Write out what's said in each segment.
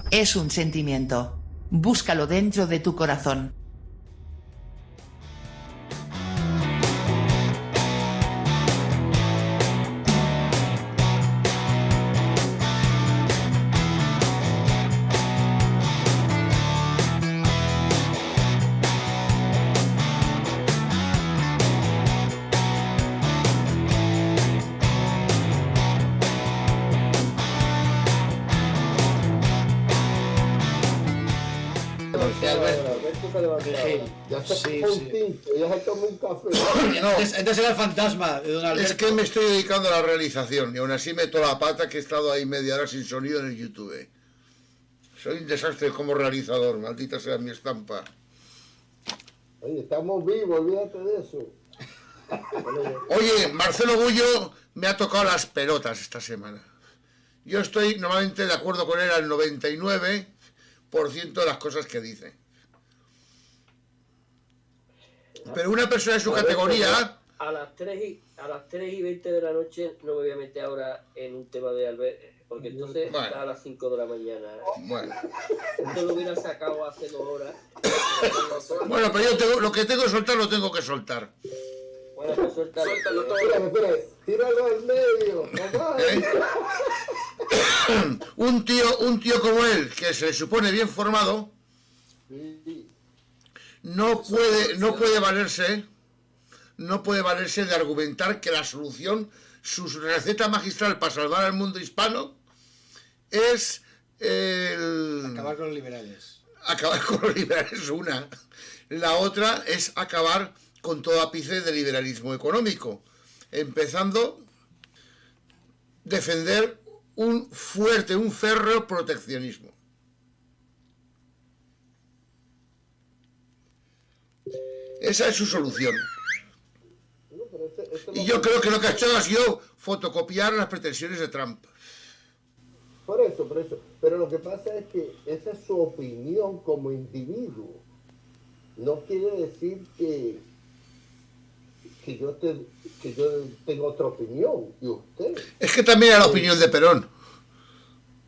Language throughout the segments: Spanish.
Es un sentimiento. Búscalo dentro de tu corazón. Ya se tomó un tinto, ya se tomó un café. Entonces era el fantasma de don Alberto. Es que me estoy dedicando a la realización y aún así meto la pata que he estado ahí media hora sin sonido en el YouTube. Soy un desastre como realizador, maldita sea mi estampa. Oye, estamos vivos, olvídate de eso. Oye, Marcelo Bullo me ha tocado las pelotas esta semana. Yo estoy normalmente de acuerdo con él al 99% de las cosas que dice. Pero una persona de su categoría... A las 3:20 de la noche no me voy a meter ahora en un tema de Albert, porque entonces Bueno. está a las 5 de la mañana. Bueno, Esto lo hubiera sacado hace 2 horas. bueno, pero yo tengo, lo que tengo que soltar lo tengo que soltar. Bueno, pues suéltalo todo. Espera, tíralo al medio, mamá. Un tío como él, que se supone bien formado, Sí. no puede valerse de argumentar que la solución, su receta magistral para salvar al mundo hispano es Acabar con los liberales. acabar con los liberales, una. La otra es acabar con todo ápice de liberalismo económico, empezando defender un férreo proteccionismo. Esa es su solución. No, pero Y yo creo que lo que ha hecho ha sido fotocopiar las pretensiones de Trump. Por eso. Pero lo que pasa es que esa es su opinión como individuo. No quiere decir que yo tengo otra opinión y usted. Es que también era la opinión de Perón.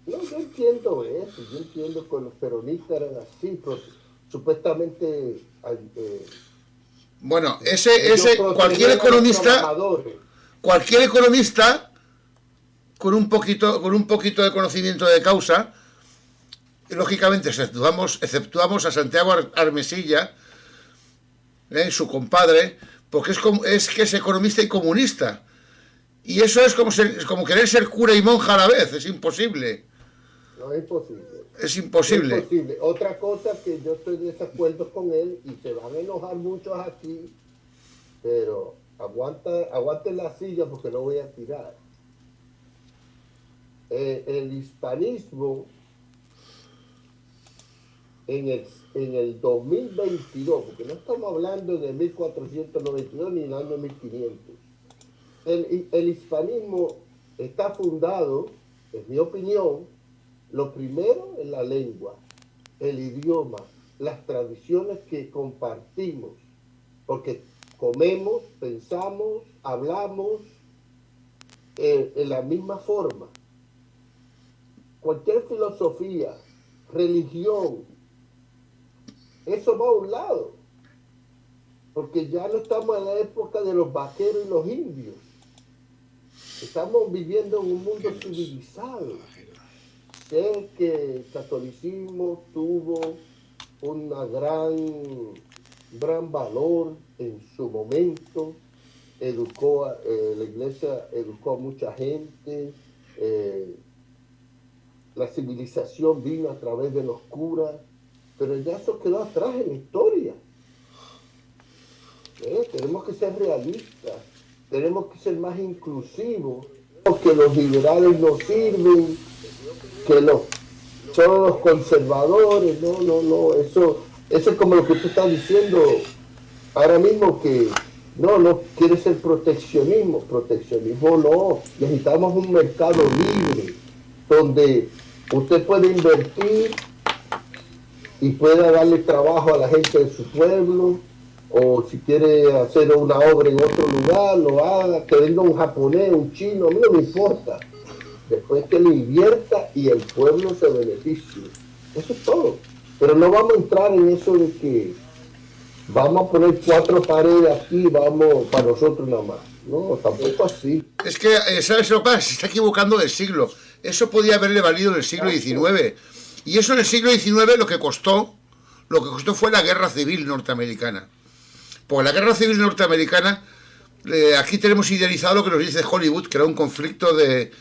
No, yo entiendo eso. Yo entiendo que los peronistas eran así, pero supuestamente. Bueno, ellos cualquier protegían a los economista con un poquito de conocimiento de causa, lógicamente exceptuamos a Santiago Armesilla, su compadre, porque es que es economista y comunista. Y eso es como querer ser cura y monja a la vez, es imposible. No es imposible. Es imposible. Es imposible. Otra cosa que yo estoy de desacuerdo con él, y se van a enojar muchos aquí, pero aguanten la silla porque no voy a tirar. El hispanismo en el 2022, porque no estamos hablando de 1492 ni del año 1500. El hispanismo está fundado, en mi opinión, lo primero en la lengua, el idioma, las tradiciones que compartimos, porque comemos, pensamos, hablamos en la misma forma. Cualquier filosofía, religión, eso va a un lado, porque ya no estamos en la época de los vaqueros y los indios. Estamos viviendo en un mundo civilizado. Sé que el catolicismo tuvo un gran valor en su momento, la iglesia educó a mucha gente, la civilización vino a través de los curas, pero ya eso quedó atrás en la historia. Tenemos que ser realistas, tenemos que ser más inclusivos, que los liberales no sirven, que son los conservadores, no, eso es como lo que tú estás diciendo ahora mismo, que no quiere ser proteccionismo no, necesitamos un mercado libre, donde usted puede invertir y pueda darle trabajo a la gente de su pueblo, o si quiere hacer una obra en otro lugar, lo haga, que venga un japonés, un chino, a mí no me importa. Después que lo invierta y el pueblo se beneficie. Eso es todo. Pero no vamos a entrar en eso de que vamos a poner 4 paredes aquí, vamos para nosotros nada más. No, tampoco así. Es que, ¿sabes lo que pasa? Se está equivocando del siglo. Eso podía haberle valido en el siglo XIX. Y eso en el siglo XIX lo que costó fue la guerra civil norteamericana. Porque la guerra civil norteamericana, aquí tenemos idealizado lo que nos dice Hollywood, que era un conflicto de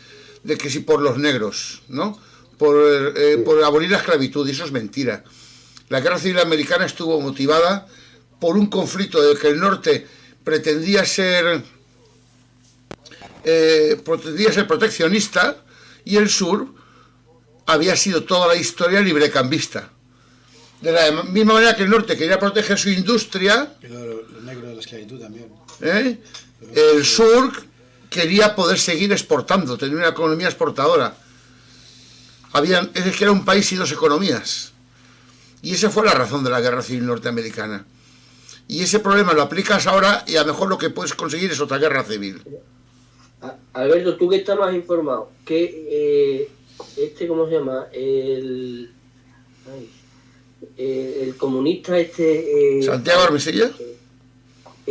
que si por los negros, ¿no? Por abolir la esclavitud, y eso es mentira. La guerra civil americana estuvo motivada por un conflicto de que el norte pretendía ser proteccionista y el sur había sido toda la historia librecambista. De la misma manera que el norte quería proteger su industria, Los negros de la esclavitud también. el sur quería poder seguir exportando, tener una economía exportadora. Es que era un país y dos economías. Y esa fue la razón de la guerra civil norteamericana. Y ese problema lo aplicas ahora y a lo mejor lo que puedes conseguir es otra guerra civil. Alberto, tú que estás más informado, que ¿cómo se llama? El comunista ¿Santiago Armesilla?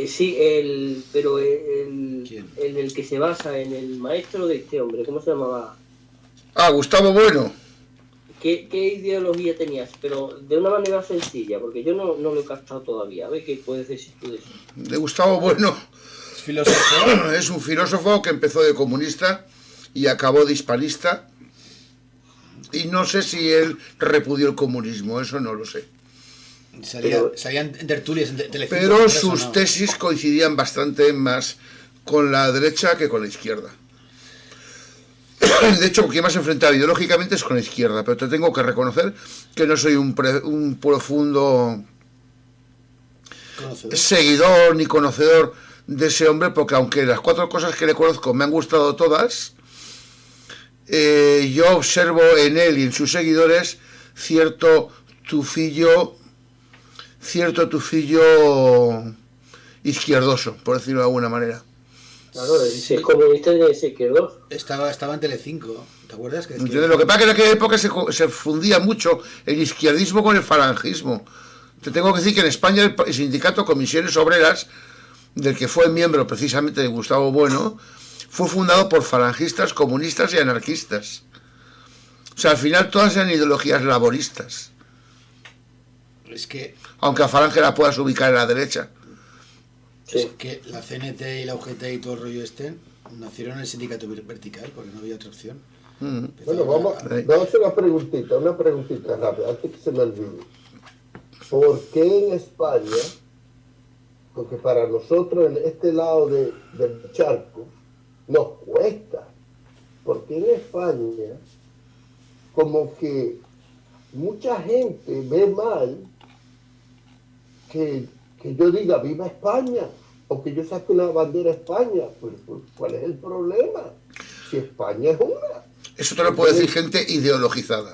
Sí, pero en el que se basa en el maestro de este hombre, ¿cómo se llamaba? Gustavo Bueno. ¿Qué ideología tenías? Pero de una manera sencilla, porque yo no lo he captado todavía. A ver qué puedes decir tú de eso. De Gustavo Bueno. ¿Es filósofo? Es un filósofo que empezó de comunista y acabó de hispanista. Y no sé si él repudió el comunismo, eso no lo sé. Salían en tertulias en Telecinco. Pero sus tesis coincidían bastante más con la derecha que con la izquierda. De hecho, quien más enfrentado ideológicamente es con la izquierda, pero te tengo que reconocer que no soy un profundo seguidor ni conocedor de ese hombre, porque aunque las 4 cosas que le conozco me han gustado todas, yo observo en él y en sus seguidores cierto tufillo izquierdoso, por decirlo de alguna manera. Claro, si es comunista de ese izquierdoso. Estaba en Telecinco, ¿te acuerdas? Que Lo que pasa es que en aquella época se fundía mucho el izquierdismo con el falangismo. Te tengo que decir que en España el sindicato Comisiones Obreras, del que fue miembro precisamente de Gustavo Bueno, fue fundado por falangistas, comunistas y anarquistas. O sea, al final todas eran ideologías laboristas. Es que... Aunque a Falange la puedas ubicar en la derecha. Sí. Es que la CNT y la UGT y todo el rollo nacieron en el sindicato vertical, porque no había otra opción. Bueno, vamos a hacer una preguntita rápida, antes que se me olvide. ¿Por qué en España, porque para nosotros en este lado del charco, nos cuesta? Porque en España, como que mucha gente ve mal que yo diga viva España o que yo saque una bandera España. Pues, ¿cuál es el problema? Si España es una. Eso te lo puede decir gente ideologizada.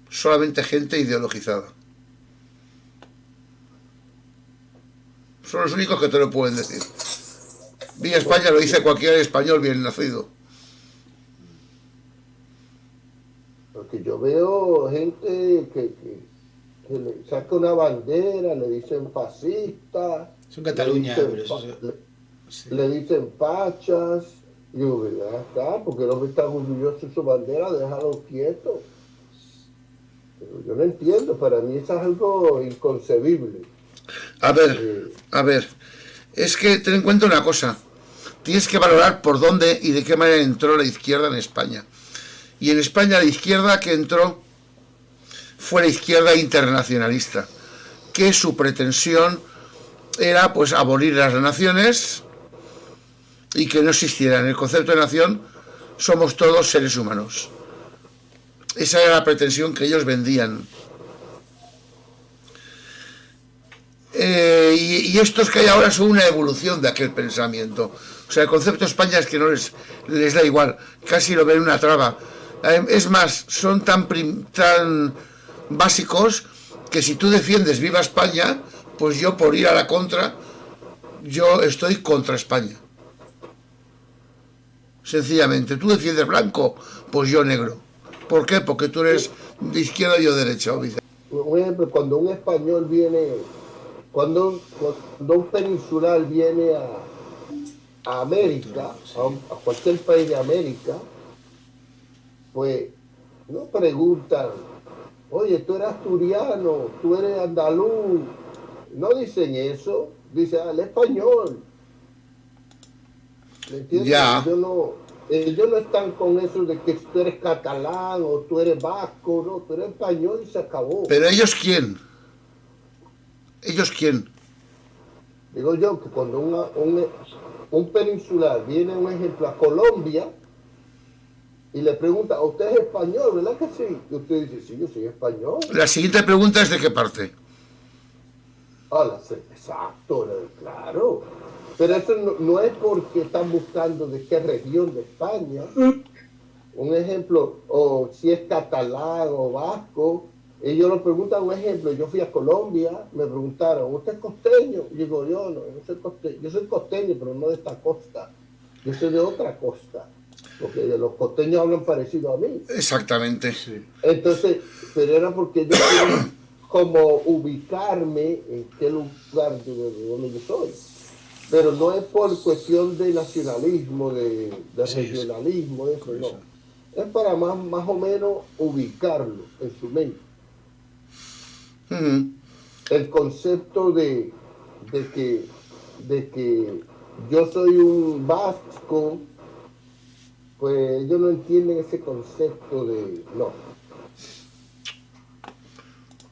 Solamente gente ideologizada. Son los únicos que te lo pueden decir. Viva España lo dice cualquier español bien nacido. Porque yo veo gente que le saca una bandera, le dicen fascista. Es en Cataluña, pero eso... Le dicen pachas. Y digo, ya está, porque el hombre está orgulloso de su bandera, déjalo quieto. Pero yo no entiendo, para mí eso es algo inconcebible. A ver, es que ten en cuenta una cosa. Tienes que valorar por dónde y de qué manera entró la izquierda en España. Y en España la izquierda que entró fue la izquierda internacionalista, que su pretensión era pues abolir las naciones y que no existiera. En el concepto de nación somos todos seres humanos. Esa era la pretensión que ellos vendían. Y estos que hay ahora son una evolución de aquel pensamiento. O sea, el concepto de España es que no les da igual, casi lo ven una traba. Es más, son tan básicos que si tú defiendes viva España, pues yo por ir a la contra, yo estoy contra España. Sencillamente, tú defiendes blanco, pues yo negro. ¿Por qué? Porque tú eres de izquierda y yo de derecha, Vicente. Un ejemplo, cuando un español viene, cuando un peninsular viene a América, a cualquier país de América, pues no preguntan, oye, tú eres asturiano, tú eres andaluz. No dicen eso, dicen el español. ¿Me entiendes? Ya. Ellos no están con eso de que tú eres catalán o tú eres vasco, no, tú eres español y se acabó. ¿Pero ellos quién? ¿Ellos quién? Digo yo que cuando un peninsular viene, un ejemplo, a Colombia y le pregunta, ¿usted es español, verdad que sí? Y usted dice, sí, yo soy español. La siguiente pregunta es ¿de qué parte? Exacto, claro. Pero eso no es porque están buscando de qué región de España. Un ejemplo, o si es catalán o vasco. Ellos lo preguntan, un ejemplo, yo fui a Colombia, me preguntaron, ¿usted es costeño? Y digo, yo no soy costeño. Yo soy costeño, pero no de esta costa. Yo soy de otra costa. Porque los costeños hablan parecido a mí. Exactamente. Entonces, pero era porque yo quería como ubicarme en qué lugar de donde yo soy. Pero no es por cuestión de nacionalismo, de regionalismo, eso no. Es para más o menos ubicarlo en su mente. El concepto de que yo soy un vasco, pues ellos no entienden ese concepto de no.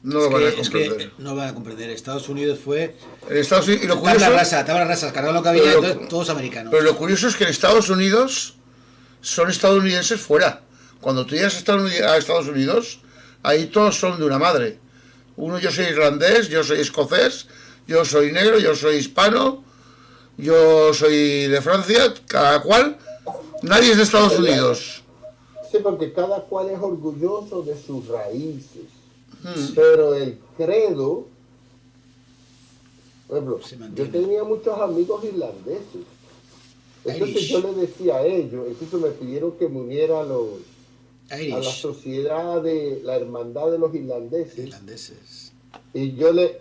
No lo van a Es que comprender. no van a comprender. Estados Unidos fue En Estados Unidos, y lo tabla curioso, rasa, cargaron lo que había, Pero- entonces todos americanos. pero lo curioso es que en Estados Unidos son estadounidenses fuera. Cuando tú llegas a Estados Unidos, ahí todos son de una madre. Yo soy irlandés, yo soy escocés, yo soy negro, yo soy hispano, yo soy de Francia, cada cual. Nadie es de Estados Unidos. Sí, porque cada cual es orgulloso de sus raíces. Pero el credo, por ejemplo, Se yo mantiene. tenía muchos amigos irlandeses. Entonces Irish. yo les decía a ellos, incluso me pidieron que me uniera a la Irish, sociedad de la hermandad de los irlandeses. irlandeses, Y yo le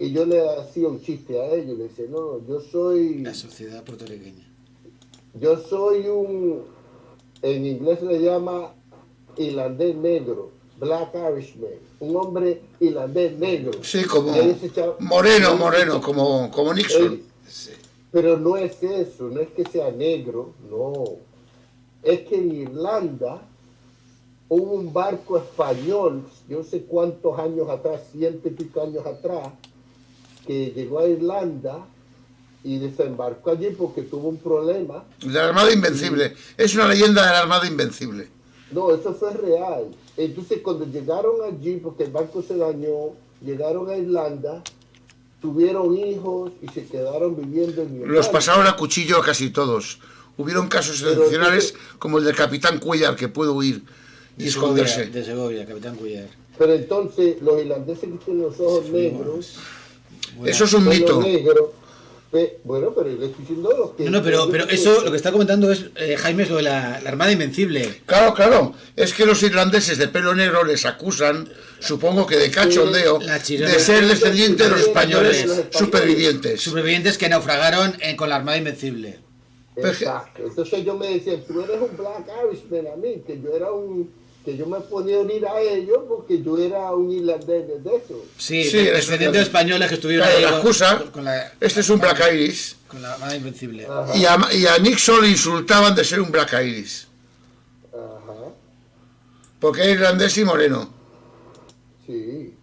hacía un chiste a ellos, le decía, no, yo soy la sociedad puertorriqueña. en inglés se le llama irlandés negro, Black Irishman, un hombre irlandés negro. Sí, como Él se echaba- moreno, como Nixon. Él- pero no es eso, no es que sea negro, no. Es que en Irlanda hubo un barco español, yo no sé cuántos años atrás, 100 y pico años atrás, que llegó a Irlanda y desembarcó allí porque tuvo un problema. De la Armada Invencible. Es una leyenda de la Armada Invencible. No, eso fue real. Entonces cuando llegaron allí, porque el barco se dañó, llegaron a Irlanda, tuvieron hijos y se quedaron viviendo en Irlanda. Los pasaron a cuchillo a casi todos. Hubieron casos excepcionales como el del capitán Cuellar, que pudo huir y esconderse. De Segovia, capitán Cuellar. Pero entonces los irlandeses que tienen los ojos negros, Eso es un pelo mito. negro, bueno, pero yo le estoy diciendo lo que... No, pero eso, lo que está comentando es, Jaime, es lo de la Armada Invencible. Claro. Es que los irlandeses de pelo negro les acusan, supongo que de cachondeo, La chirona. de ser descendientes de los españoles Españoles. supervivientes. Supervivientes que naufragaron con la Armada Invencible. Exacto. Entonces yo me decía, tú eres un Black Irishman a mí, que yo me podía unir a ellos porque yo era un irlandés de eso. Sí, Sí, descendientes españoles que estuvieron Claro, ahí la excusa, con la, este es un Black Iris. con la Armada Invencible. Ajá. Y a Nixon le insultaban de ser un Black Iris. Ajá, Porque es irlandés y moreno. sí.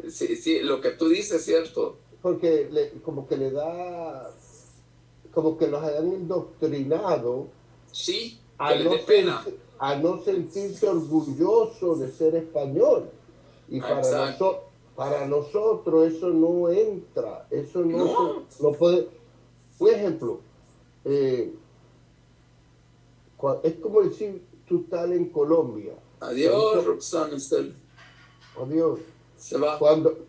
Sí, lo que tú dices es cierto. Porque como que le da, como que los han indoctrinado Sí, a que le no, dé pena. a no sentirse orgulloso de ser español. Y Exacto. para nosotros eso no entra, eso No. no puede. Un ejemplo, es como decir, tú estás en Colombia. Adiós, Roxana Estel. Adiós. Se va.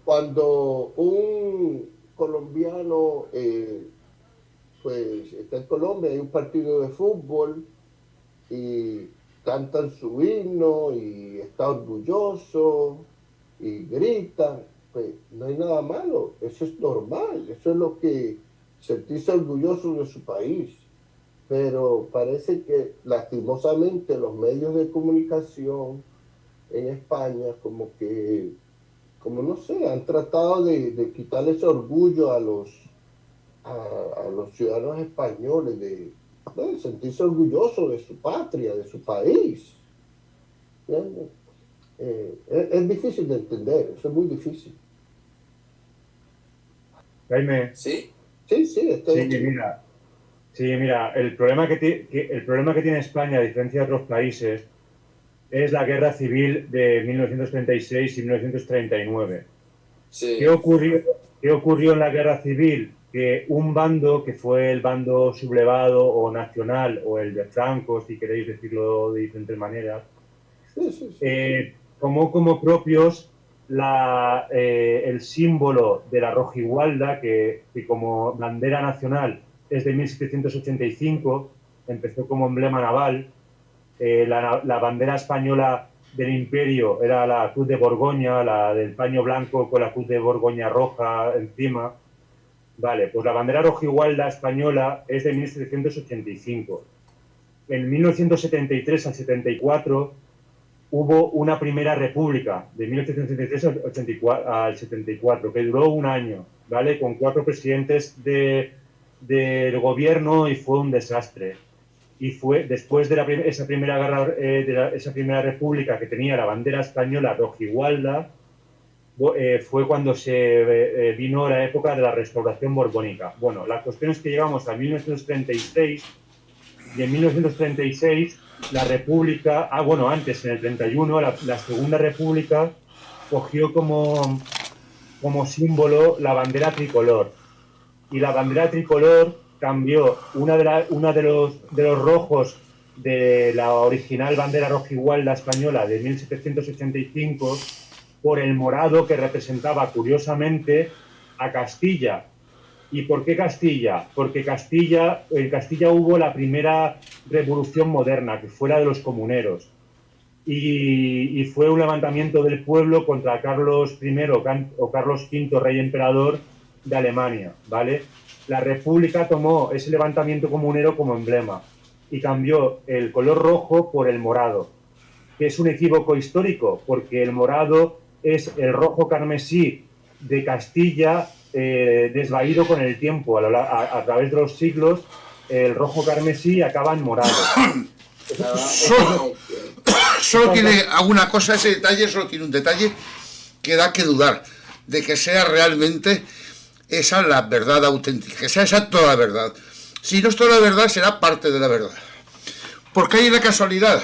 Cuando un colombiano pues está en Colombia, hay un partido de fútbol y cantan su himno y está orgulloso y gritan, pues no hay nada malo, eso es normal, eso es lo que sentirse orgulloso de su país. Pero parece que lastimosamente los medios de comunicación en España como no sé, han tratado de quitarle ese orgullo a los ciudadanos españoles de sentirse orgullosos de su patria, de su país. Es difícil de entender, eso es muy difícil. Jaime, ¿Sí? Sí, mira, el problema que tiene España, a diferencia de otros países, es la guerra civil de 1936 y 1939. Sí. ¿Qué ocurrió en la guerra civil? Que un bando, que fue el bando sublevado o nacional, o el de Franco, si queréis decirlo de diferentes maneras, tomó como propios el símbolo de la rojigualda, que como bandera nacional es de 1785, empezó como emblema naval. La bandera española del imperio era la cruz de Borgoña, la del paño blanco con la cruz de Borgoña roja encima. Vale, pues la bandera rojigualda española es de 1785. En 1973 al 74 hubo una primera república, de 1873 al 74, que duró un año, ¿vale? Con 4 presidentes del gobierno y fue un desastre. Y fue después de esa primera república que tenía la bandera española rojigualda, fue cuando se vino la época de la restauración borbónica. Bueno, la cuestión es que llegamos a 1936 y en 1936 la república, antes en el 31, la segunda república cogió como símbolo la bandera tricolor. Y la bandera tricolor cambió uno de los rojos de la original bandera rojigualda española de 1785 por el morado, que representaba curiosamente a Castilla. ¿Y por qué Castilla? Porque en Castilla hubo la primera revolución moderna, que fue la de los comuneros. Y fue un levantamiento del pueblo contra Carlos I o Carlos V, rey emperador de Alemania, ¿vale? La República tomó ese levantamiento comunero como emblema y cambió el color rojo por el morado, que es un equívoco histórico, porque el morado es el rojo carmesí de Castilla, desvaído con el tiempo. A través de los siglos, el rojo carmesí acaba en morado. Solo tiene alguna cosa, ese detalle solo tiene un detalle que da que dudar de que sea realmente esa la verdad auténtica, que sea esa toda la verdad. Si no es toda la verdad, será parte de la verdad. Porque hay una casualidad.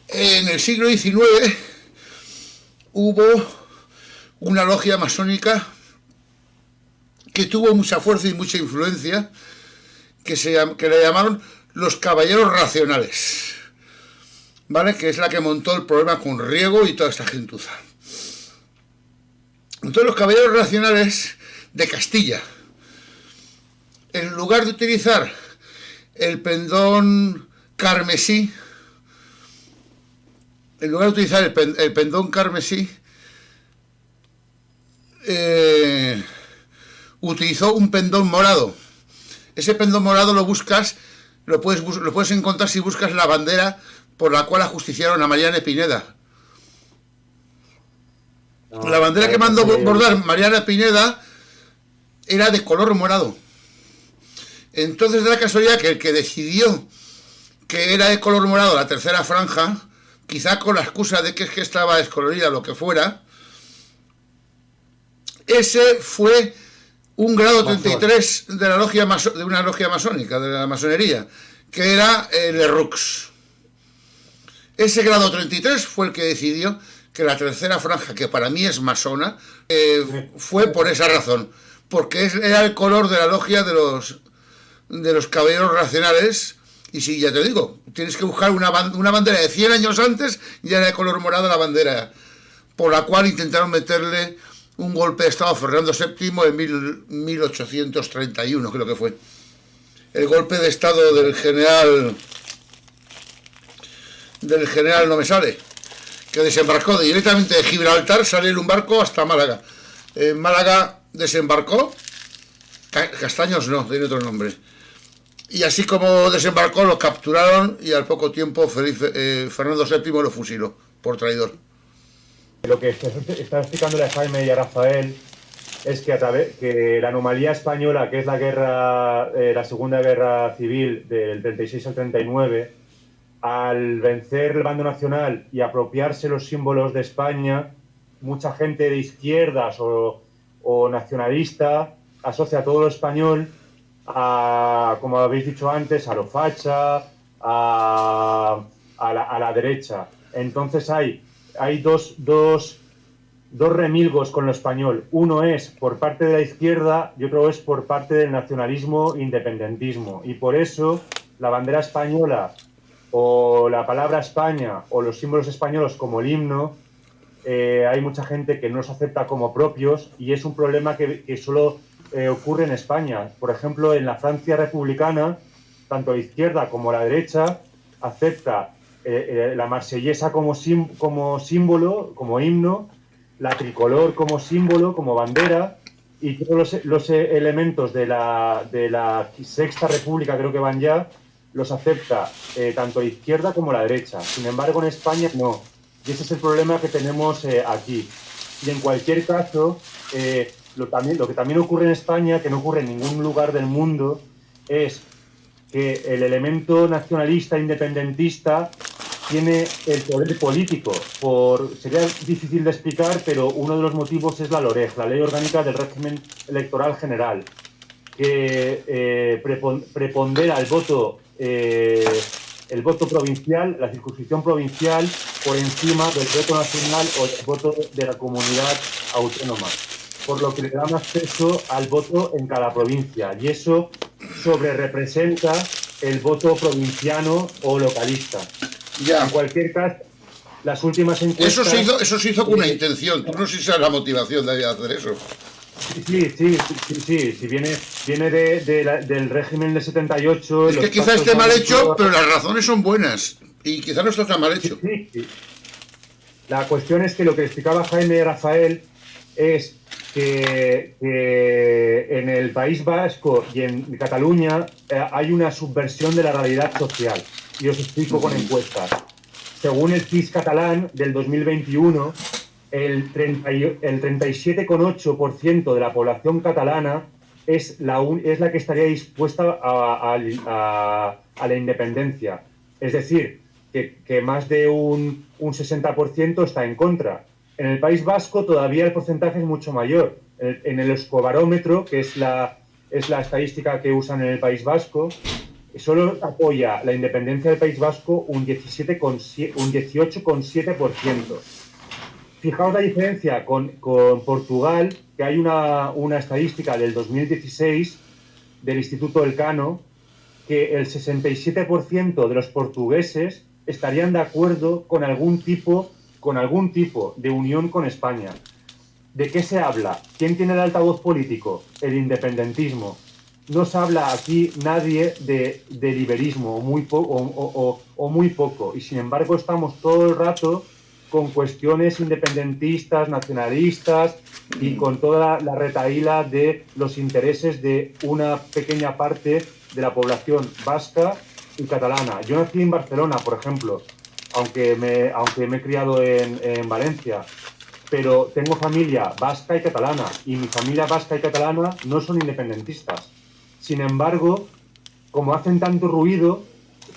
En el siglo XIX hubo una logia masónica que tuvo mucha fuerza y mucha influencia, que le llamaron los Caballeros Racionales, ¿vale? Que es la que montó el problema con Riego y toda esta gentuza. Entonces los Caballeros Racionales de Castilla, en lugar de utilizar el pendón carmesí, utilizó un pendón morado. Ese pendón morado lo puedes encontrar si buscas la bandera por la cual ajusticiaron a Mariana Pineda. La bandera que mandó bordar Mariana Pineda era de color morado. Entonces da la casualidad que el que decidió que era de color morado la tercera franja, quizá con la excusa de que es que estaba descolorida o lo que fuera, ese fue un grado 33 de una logia masónica, de la masonería, que era el Lerux. Ese grado 33 fue el que decidió que la tercera franja, que para mí es masona, fue por esa razón, porque era el color de la logia de los Caballeros Racionales. Y sí, ya te digo, tienes que buscar una bandera de 100 años antes, ya era de color morado la bandera, por la cual intentaron meterle un golpe de estado a Fernando VII en 1831, creo que fue. El golpe de estado del general del general no me sale, que desembarcó directamente de Gibraltar, sale en un barco hasta Málaga. En Málaga desembarcó, Castaños no, tiene otro nombre. Y así como desembarcó, lo capturaron y al poco tiempo Fernando VII lo fusiló por traidor. Lo que está explicándole a Jaime y a Rafael es que que la anomalía española, que es la Segunda Guerra Civil del 36 al 39, al vencer el bando nacional y apropiarse los símbolos de España, mucha gente de izquierdas o nacionalista asocia todo lo español a, como habéis dicho antes, a lo facha, a la derecha. Entonces hay dos remilgos con lo español. Uno es por parte de la izquierda y otro es por parte del nacionalismo independentismo. Y por eso la bandera española o la palabra España o los símbolos españoles como el himno, hay mucha gente que no los acepta como propios y es un problema que solo ocurre en España. Por ejemplo, en la Francia republicana, tanto la izquierda como la derecha acepta la marsellesa como símbolo, como himno, la tricolor como símbolo, como bandera, y todos los elementos de la Sexta República, creo que van ya, los acepta tanto la izquierda como la derecha. Sin embargo, en España no. Y ese es el problema que tenemos aquí. Y en cualquier caso, lo que también ocurre en España, que no ocurre en ningún lugar del mundo, es que el elemento nacionalista independentista tiene el poder político. Sería difícil de explicar, pero uno de los motivos es la LOREG, la Ley Orgánica del Régimen Electoral General, que prepondera el voto provincial, la circunscripción provincial, por encima del voto nacional o el voto de la comunidad autónoma, por lo que le da más peso al voto en cada provincia, y eso sobrerepresenta el voto provinciano o localista. Ya. En cualquier caso, las últimas encuestas... Eso se hizo con una intención. Tú no sé si sabes la motivación de hacer eso. Sí, viene del régimen del 78... Es que quizás esté mal hecho, pero las razones son buenas. Y quizás no está tan mal hecho. Sí. La cuestión es que lo que explicaba Jaime y Rafael es que en el País Vasco y en Cataluña hay una subversión de la realidad social. Y os explico con encuestas. Según el CIS catalán del 2021, el 37,8% de la población catalana es la que estaría dispuesta a la independencia. Es decir, que más de un 60% está en contra. En el País Vasco todavía el porcentaje es mucho mayor. En el Euskobarómetro, que es la estadística que usan en el País Vasco, solo apoya la independencia del País Vasco un 18,7%. Fijaos la diferencia con Portugal, que hay una estadística del 2016 del Instituto Elcano, que el 67% de los portugueses estarían de acuerdo con algún tipo de unión con España. ¿De qué se habla? ¿Quién tiene el altavoz político? El independentismo. No se habla aquí nadie de liberismo, o muy poco. Y sin embargo estamos todo el rato con cuestiones independentistas, nacionalistas y con toda la retahíla de los intereses de una pequeña parte de la población vasca y catalana. Yo nací en Barcelona, por ejemplo, aunque me he criado en Valencia, pero tengo familia vasca y catalana, y mi familia vasca y catalana no son independentistas. Sin embargo, como hacen tanto ruido,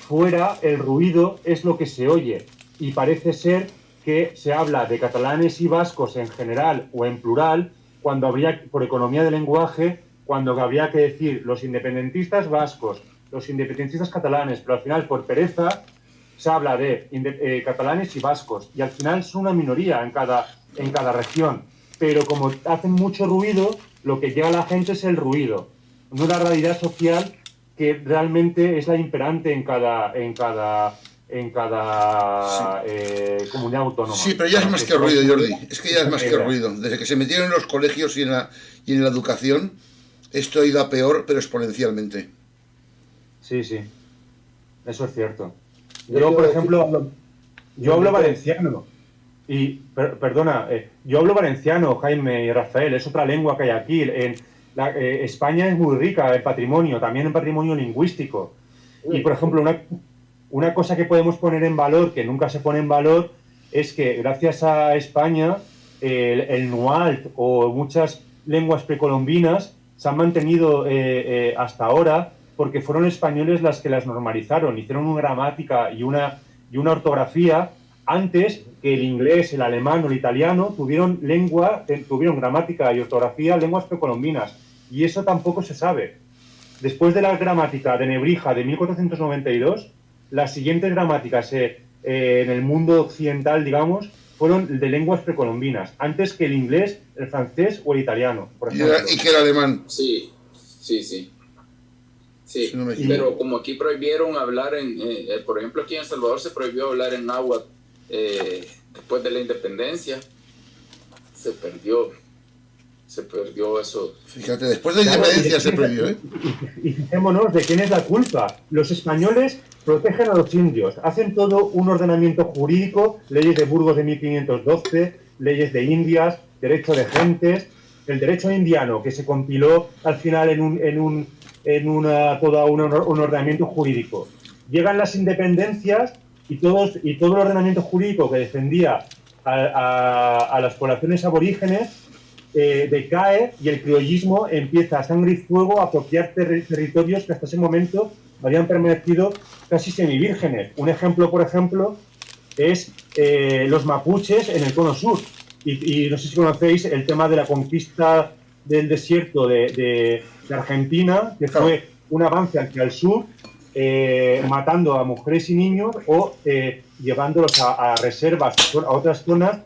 fuera el ruido es lo que se oye, y parece ser que se habla de catalanes y vascos en general o en plural, cuando habría, por economía del lenguaje, cuando habría que decir los independentistas vascos, los independentistas catalanes, pero al final, por pereza, se habla de catalanes y vascos, y al final son una minoría en cada región. Pero como hacen mucho ruido, lo que llega a la gente es el ruido, no la realidad social que realmente es la imperante en cada comunidad autónoma. Sí, pero ya es más que ruido, Jordi. Es que ya es más que ruido. Desde que se metieron en los colegios y en la educación, esto ha ido a peor, pero exponencialmente. Sí. Eso es cierto. Yo, por ejemplo, Yo hablo valenciano. Y, perdona, yo hablo valenciano, Jaime y Rafael, es otra lengua que hay aquí. España es muy rica en patrimonio, también en patrimonio lingüístico. Y, por ejemplo, una cosa que podemos poner en valor, que nunca se pone en valor, es que gracias a España el Nualt o muchas lenguas precolombinas se han mantenido hasta ahora porque fueron españoles las que las normalizaron, hicieron una gramática y una ortografía antes que el inglés, el alemán o el italiano tuvieron gramática y ortografía, lenguas precolombinas. Y eso tampoco se sabe. Después de la gramática de Nebrija de 1492, las siguientes gramáticas en el mundo occidental, digamos, fueron de lenguas precolombinas, antes que el inglés, el francés o el italiano, por ejemplo. Y que el alemán. Sí. Sí, Si no me pero como aquí prohibieron hablar por ejemplo, aquí en El Salvador se prohibió hablar en náhuatl después de la independencia, se perdió eso. Fíjate, después de la independencia se prohibió, ¿eh? Y fijémonos de quién es la culpa. Los españoles protegen a los indios, hacen todo un ordenamiento jurídico, leyes de Burgos de 1512, leyes de Indias, derecho de gentes, el derecho indiano que se compiló al final en un ordenamiento jurídico. Llegan las independencias y todo el ordenamiento jurídico que defendía a las poblaciones aborígenes decae y el criollismo empieza a sangre y fuego a apropiar territorios que hasta ese momento habían permanecido casi semivírgenes. Un ejemplo, por ejemplo, es los mapuches en el cono sur. Y no sé si conocéis el tema de la conquista del desierto de Argentina, que fue un avance hacia el sur, matando a mujeres y niños o llevándolos a reservas, a otras zonas,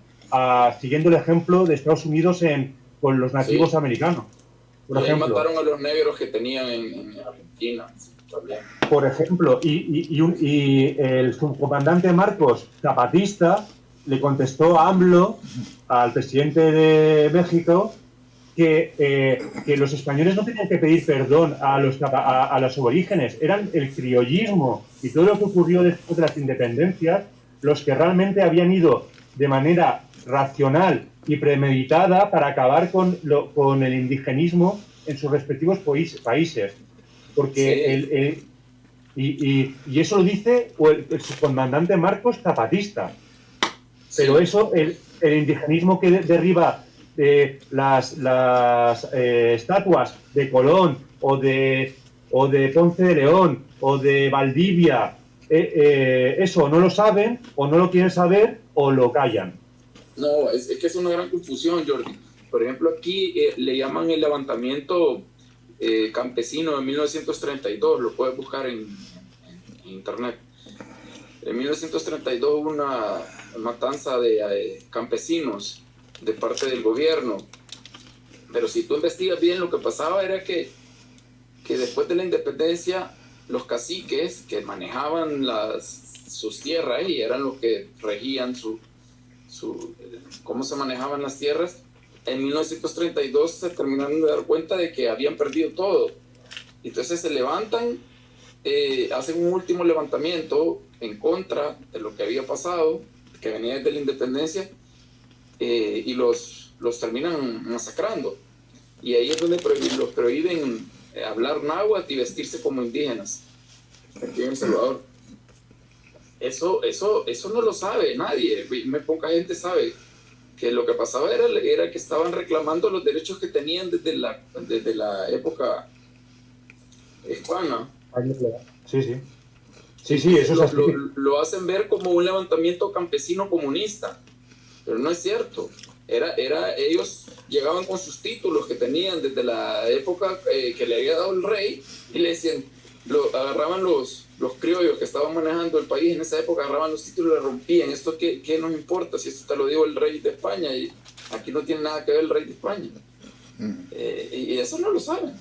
siguiendo el ejemplo de Estados Unidos con los nativos americanos. Por ejemplo, mataron a los negros que tenían en Argentina. También. Por ejemplo, y el subcomandante Marcos, zapatista, le contestó a AMLO, al presidente de México, que los españoles no tenían que pedir perdón a los aborígenes, eran el criollismo y todo lo que ocurrió después de las independencias los que realmente habían ido de manera racional y premeditada para acabar con el indigenismo en sus respectivos países. Porque y eso lo dice el subcomandante Marcos, zapatista. Pero eso, el indigenismo que derriba las estatuas de Colón o de Ponce de León o de Valdivia, eso no lo saben o no lo quieren saber o lo callan. No, es que es una gran confusión, Jordi. Por ejemplo, aquí le llaman el levantamiento campesino de 1932, lo puedes buscar en internet. En 1932 hubo una matanza de campesinos de parte del gobierno, pero si tú investigas bien, lo que pasaba era que después de la independencia los caciques que manejaban sus tierras y eran los que regían cómo se manejaban las tierras. En 1932 se terminaron de dar cuenta de que habían perdido todo. Entonces se levantan, hacen un último levantamiento en contra de lo que había pasado, que venía desde la independencia, y los terminan masacrando. Y ahí es donde los prohíben hablar náhuatl y vestirse como indígenas, aquí en El Salvador. Eso no lo sabe nadie, muy poca gente sabe que lo que pasaba era que estaban reclamando los derechos que tenían desde la época hispana. Sí, eso es así. Lo hacen ver como un levantamiento campesino comunista, pero no es cierto. Ellos llegaban con sus títulos que tenían desde la época que le había dado el rey y le decían, agarraban los criollos que estaban manejando el país en esa época, agarraban los títulos y le rompían. ¿Esto qué nos importa si esto te lo digo el rey de España? Y aquí no tiene nada que ver el rey de España. Y eso no lo saben.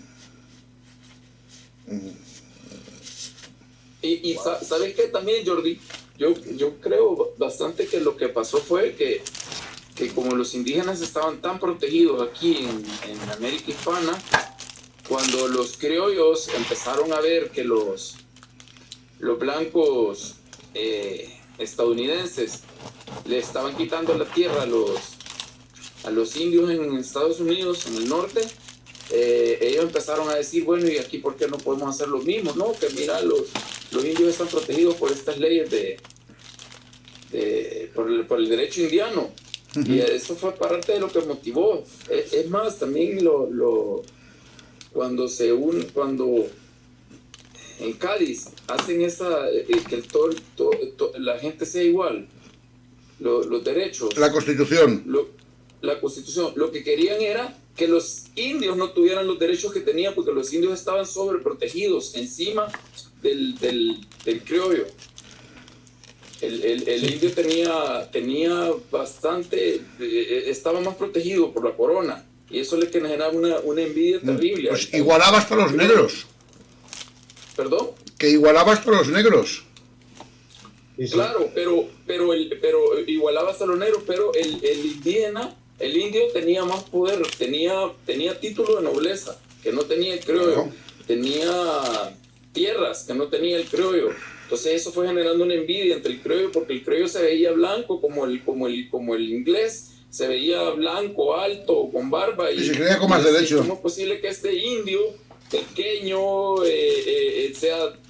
Y ¿sabes qué también, Jordi? Yo creo bastante que lo que pasó fue que como los indígenas estaban tan protegidos aquí en América Hispana, cuando los criollos empezaron a ver que los blancos estadounidenses le estaban quitando la tierra a los indios en Estados Unidos, en el norte, ellos empezaron a decir, bueno, ¿y aquí por qué no podemos hacer lo mismo? No, que mira, los indios están protegidos por estas leyes por el derecho indiano. Y eso fue parte de lo que motivó. Es más, también cuando en Cádiz hacen que la gente sea igual, los derechos. La Constitución. La Constitución, lo que querían era que los indios no tuvieran los derechos que tenían, porque los indios estaban sobreprotegidos encima del criollo. El indio tenía bastante, estaba más protegido por la corona, y eso le generaba una envidia terrible. Pues igualaba hasta los negros. ¿Perdón? Que igualaba hasta los negros. Claro, pero igualaba hasta los negros, pero el indio tenía más poder, tenía título de nobleza, que no tenía el criollo, tenía tierras, que no tenía el criollo. Entonces eso fue generando una envidia entre el criollo, porque el criollo se veía blanco como el inglés, se veía blanco, alto, con barba. Y se creía con más derecho. ¿Cómo es posible que este indio pequeño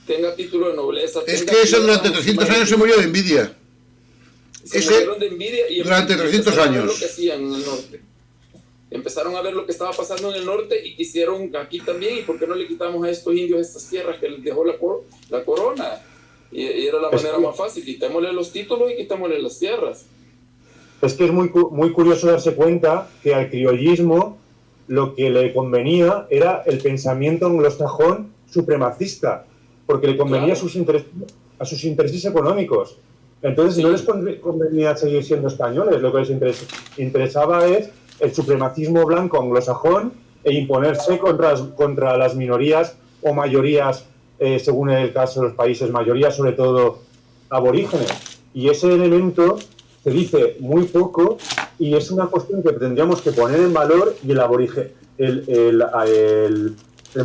tenga título de nobleza? Es que eso durante 300 años se murió de envidia. Se murieron de envidia y durante 300 años. A ver lo que hacían en el norte. Empezaron a ver lo que estaba pasando en el norte y quisieron aquí también. ¿Y por qué no le quitamos a estos indios estas tierras que les dejó la corona? Y era la manera más fácil. Quitémosle los títulos y quitémosle las tierras. Es que es muy curioso darse cuenta que al criollismo lo que le convenía era el pensamiento anglosajón supremacista, porque le convenía a sus intereses económicos. Entonces, no les convenía seguir siendo españoles, lo que les interesaba es el supremacismo blanco anglosajón e imponerse contra las minorías o mayorías, según el caso de los países, mayorías sobre todo aborígenes. Y ese elemento se dice muy poco y es una cuestión que tendríamos que poner en valor, y el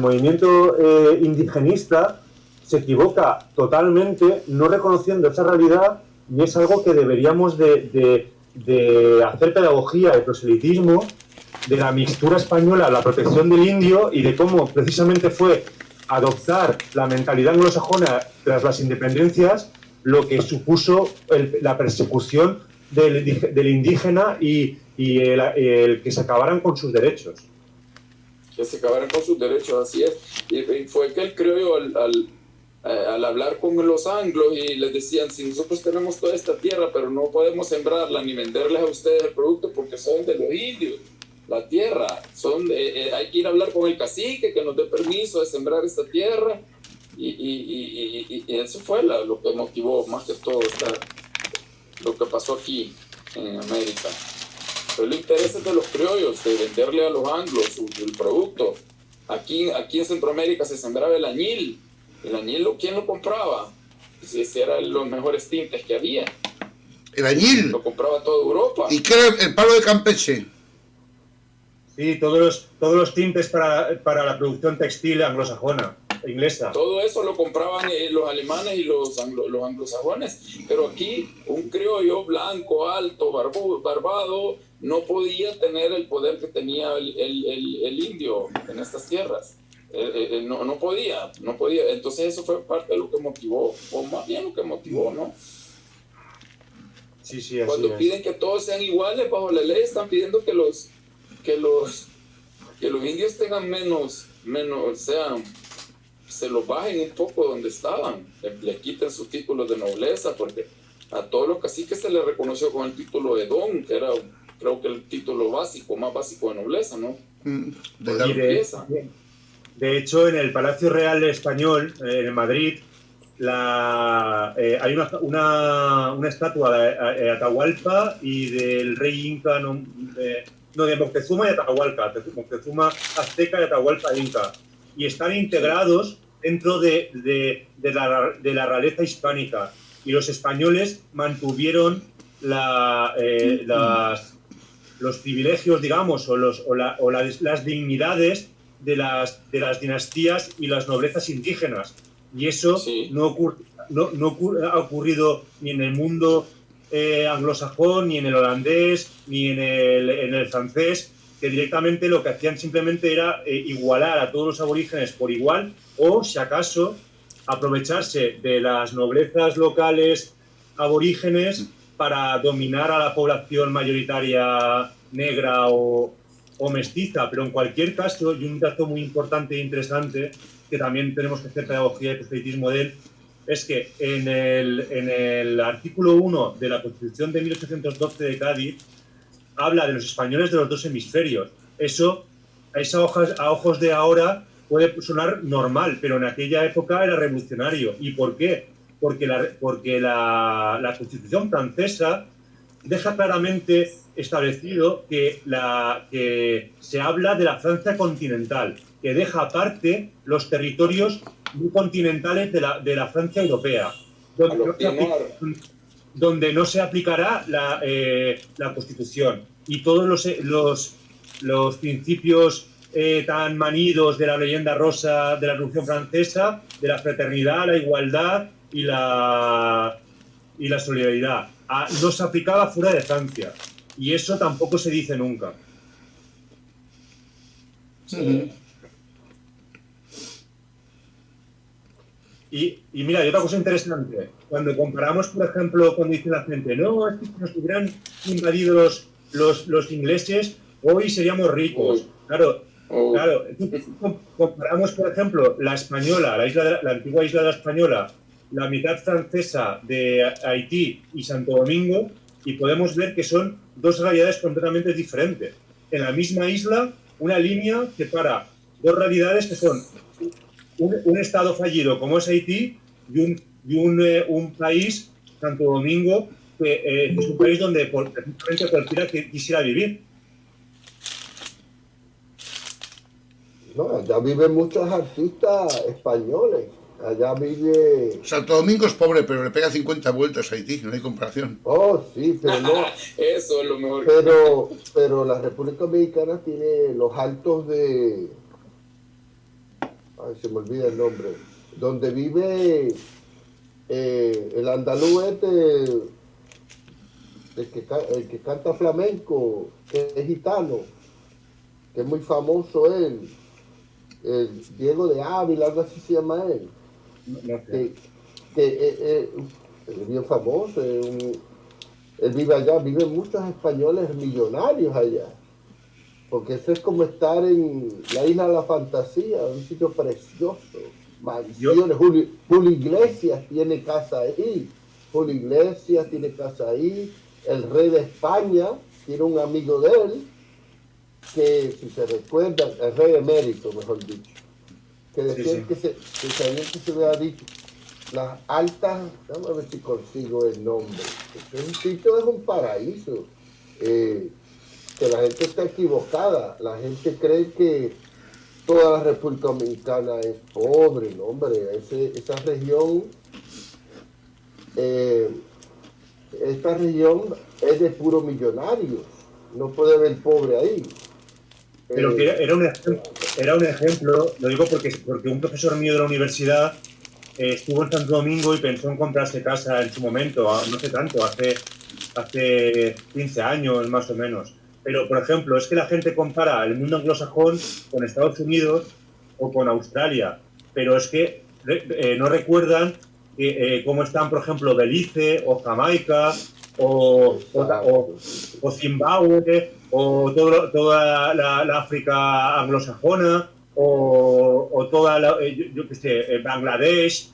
movimiento indigenista se equivoca totalmente no reconociendo esa realidad, y es algo que deberíamos de hacer pedagogía de proselitismo, de la mixtura española, la protección del indio, y de cómo precisamente fue adoptar la mentalidad anglosajona tras las independencias lo que supuso la persecución del indígena y el que se acabaran con sus derechos. Que se acabaran con sus derechos, así es. Y fue que el criollo al hablar con los anglos y les decían, si nosotros tenemos toda esta tierra, pero no podemos sembrarla ni venderles a ustedes el producto porque son de los indios, la tierra, hay que ir a hablar con el cacique que nos dé permiso de sembrar esta tierra, y eso fue lo que motivó más que todo lo que pasó aquí en América. Pero el interés es de los criollos, de venderle a los anglos el producto. Aquí en Centroamérica se sembraba el añil. El añil, ¿quién lo compraba? Ese era los mejores tintes que había. ¿El añil? Lo compraba toda Europa. ¿Y qué era el palo de Campeche? Sí, todos los tintes para la producción textil anglosajona, inglesa. Todo eso lo compraban los alemanes y los anglosajones. Pero aquí un criollo blanco, alto, barbado, no podía tener el poder que tenía el indio en estas tierras. No podía. Entonces eso fue parte de lo que motivó, o más bien lo que motivó, ¿no? Sí, así Cuando piden que todos sean iguales bajo la ley, están pidiendo que los indios tengan menos, se los bajen un poco donde estaban, les quiten sus títulos de nobleza, porque a todos los caciques se les reconoció con el título de don, que era, creo que el título más básico de nobleza, ¿no? De la nobleza. De hecho, en el Palacio Real Español, en Madrid, hay una estatua de Atahualpa y del rey inca, de Moctezuma y Atahualpa, Moctezuma azteca y Atahualpa inca, y están integrados dentro de la realeza hispánica, y los españoles mantuvieron los privilegios, digamos, o las dignidades de las dinastías y las noblezas indígenas, Y eso Sí. no ha ocurrido ni en el mundo anglosajón, ni en el holandés, ni en el francés, que directamente lo que hacían simplemente era igualar a todos los aborígenes por igual, o si acaso aprovecharse de las noblezas locales aborígenes para dominar a la población mayoritaria negra o mestiza. Pero en cualquier caso, y un dato muy importante e interesante, que también tenemos que hacer pedagogía y proselitismo de él, es que en el artículo 1 de la Constitución de 1812 de Cádiz habla de los españoles de los dos hemisferios. Eso a ojos de ahora puede sonar normal, pero en aquella época era revolucionario. ¿Y por qué? Porque la Constitución francesa deja claramente establecido que se habla de la Francia continental, que deja aparte los territorios muy continentales de la Francia europea, donde no se aplicará la Constitución. Y todos los principios tan manidos de la leyenda rosa de la Revolución Francesa, de la fraternidad, la igualdad y la solidaridad, no se aplicaba fuera de Francia. Y eso tampoco se dice nunca. Sí. Y mira, y otra cosa interesante, cuando comparamos, por ejemplo, cuando dice la gente, no, es que si nos hubieran invadido los ingleses, hoy seríamos ricos. Claro, comparamos, por ejemplo, la española, la antigua isla de la Española, la mitad francesa de Haití y Santo Domingo, y podemos ver que son dos realidades completamente diferentes. En la misma isla, una línea separa dos realidades que son un estado fallido como es Haití y un país, Santo Domingo, que es un país donde precisamente cualquiera quisiera vivir. No, allá viven muchos artistas españoles. Allá vive... Santo Domingo es pobre, pero le pega 50 vueltas a Haití, no hay comparación. Oh, sí, pero no... Eso es lo mejor. Pero la República Dominicana tiene los altos de... Ay, se me olvida el nombre. Donde vive el andaluz el que canta flamenco, que es gitano, que es muy famoso él. El Diego de Ávila, algo así se llama él. Es bien famoso. Él vive allá, viven muchos españoles millonarios allá. Porque eso es como estar en la Isla de la Fantasía, un sitio precioso. Mansiones. Julio Iglesias tiene casa ahí. Julio Iglesias tiene casa ahí. El rey de España tiene un amigo de él, que si se recuerdan, el rey emérito, mejor dicho, que decían que se había dicho las altas, vamos a ver si consigo el nombre. Este sitio es un paraíso. Que la gente está equivocada. La gente cree que toda la República Dominicana es pobre, ¿no, hombre? Esa región, esta región es de puros millonarios. No puede haber pobre ahí. Pero que era un ejemplo, lo digo porque un profesor mío de la universidad estuvo en Santo Domingo y pensó en comprarse casa en su momento, no sé tanto, hace 15 años más o menos. Pero, por ejemplo, es que la gente compara el mundo anglosajón con Estados Unidos o con Australia, pero es que no recuerdan cómo están, por ejemplo, Belice o Jamaica o Zimbabue o toda la África anglosajona o toda yo qué sé, Bangladesh,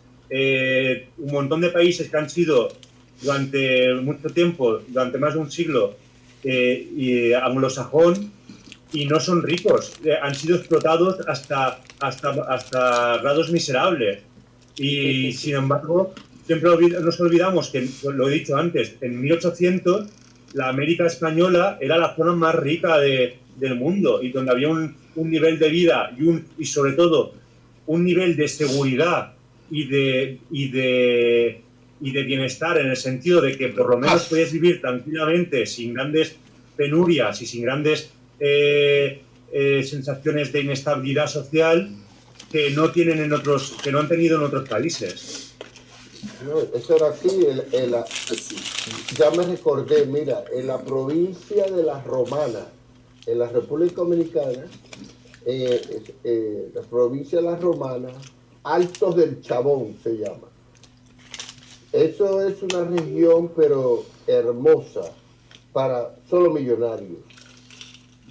un montón de países que han sido durante mucho tiempo, durante más de un siglo, y anglosajón, y no son ricos, han sido explotados hasta grados miserables. Y sin embargo, siempre nos olvidamos que, lo he dicho antes, en 1800 la América española era la zona más rica del mundo y donde había un nivel de vida y sobre todo un nivel de seguridad y de bienestar, en el sentido de que por lo menos podías vivir tranquilamente sin grandes penurias y sin grandes sensaciones de inestabilidad social, que no tienen en otros, que no han tenido en otros países. No, eso era aquí, ya me recordé, mira, en la provincia de Las Romanas, en la República Dominicana, la provincia de Las Romanas, Altos del Chabón se llama. Eso es una región, pero hermosa, para solo millonarios.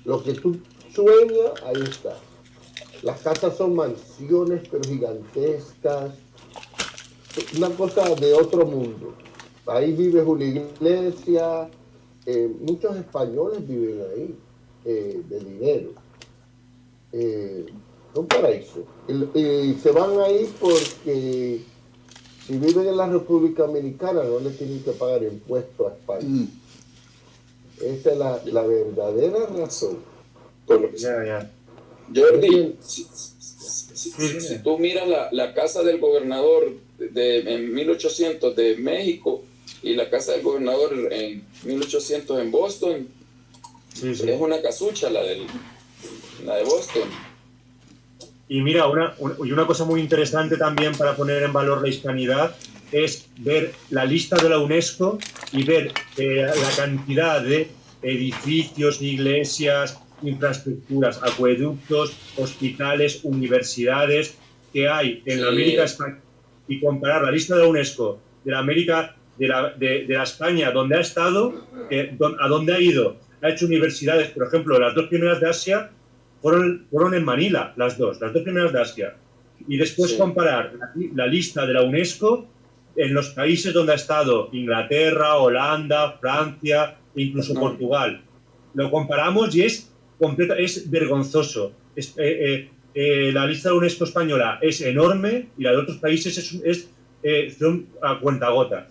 Lo que tú sueñas, ahí está. Las casas son mansiones, pero gigantescas. Una cosa de otro mundo. Ahí vive una iglesia. Muchos españoles viven ahí, de dinero. Un paraíso. Y se van ahí porque si viven en la República Dominicana no le tienen que pagar impuestos a España. Esa es la verdadera razón. Por lo que Ya. Jordi, si tú miras la casa del gobernador en 1800 de México y la casa del gobernador en 1800 en Boston, es una casucha la de Boston. Y mira, una cosa muy interesante también para poner en valor la hispanidad es ver la lista de la UNESCO y ver la cantidad de edificios, iglesias, infraestructuras, acueductos, hospitales, universidades que hay en la América Española, y comparar la lista de la UNESCO de la América, de la España donde ha estado, a dónde ha ido. Ha hecho universidades, por ejemplo, las dos primeras de Asia fueron en Manila, las dos primeras de Asia. Y después comparar la lista de la UNESCO en los países donde ha estado Inglaterra, Holanda, Francia e incluso Portugal. Lo comparamos y es vergonzoso. La lista de la UNESCO española es enorme y la de otros países son a cuentagotas.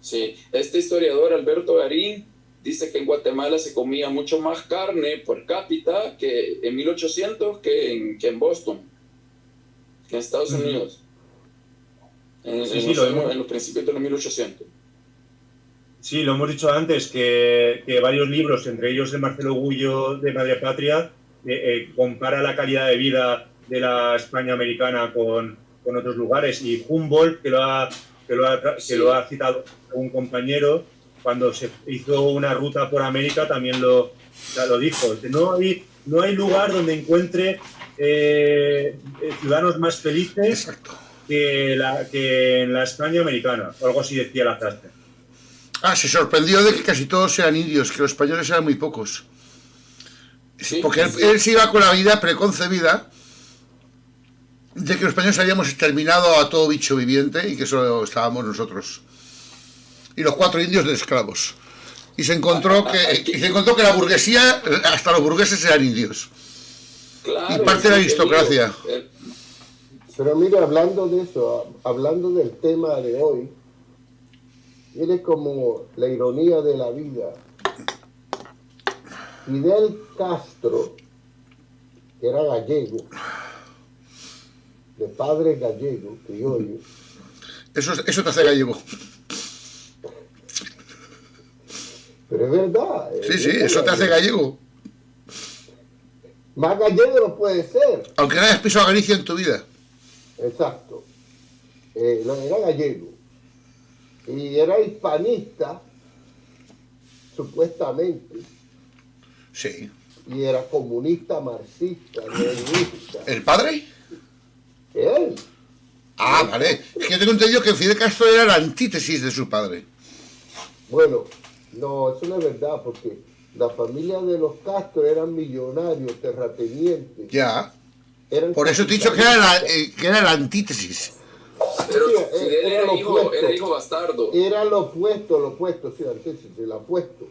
Sí, este historiador Alberto Garín dice que en Guatemala se comía mucho más carne por cápita que en 1800 que en Boston, que en Estados Unidos, en los principios de los 1800. Sí, lo hemos dicho antes, que varios libros, entre ellos el Marcelo Gullo de Madre Patria, compara la calidad de vida de la España americana con otros lugares, y Humboldt, que lo ha citado un compañero, cuando se hizo una ruta por América también lo dijo. No hay lugar donde encuentre ciudadanos más felices que en la España americana, o algo así decía la frase. Se sorprendió de que casi todos sean indios, que los españoles eran muy pocos. Porque él se iba con la idea preconcebida de que los españoles habíamos exterminado a todo bicho viviente y que solo estábamos nosotros. Y los 4 indios de esclavos. Y se encontró que la burguesía, hasta los burgueses eran indios. Claro, y parte de la aristocracia. Pero mire, hablando de eso, hablando del tema de hoy, mire como la ironía de la vida. Fidel Castro, que era gallego, de padre gallego, criollo. Eso te hace gallego. Pero es verdad. Sí, eso te hace gallego. Más gallego no puede ser. Aunque no hayas pisado Galicia en tu vida. Exacto. Era gallego. Y era hispanista, supuestamente. Sí. Y era comunista, marxista, leninista. ¿El padre? Él. Vale. Es que yo tengo entendido que Fidel Castro era la antítesis de su padre. Bueno, no, eso no es verdad, porque la familia de los Castro eran millonarios, terratenientes. Ya. Por eso te he dicho que era la antítesis. Pero Fidel era hijo bastardo. Era lo opuesto, sí, antítesis, el opuesto.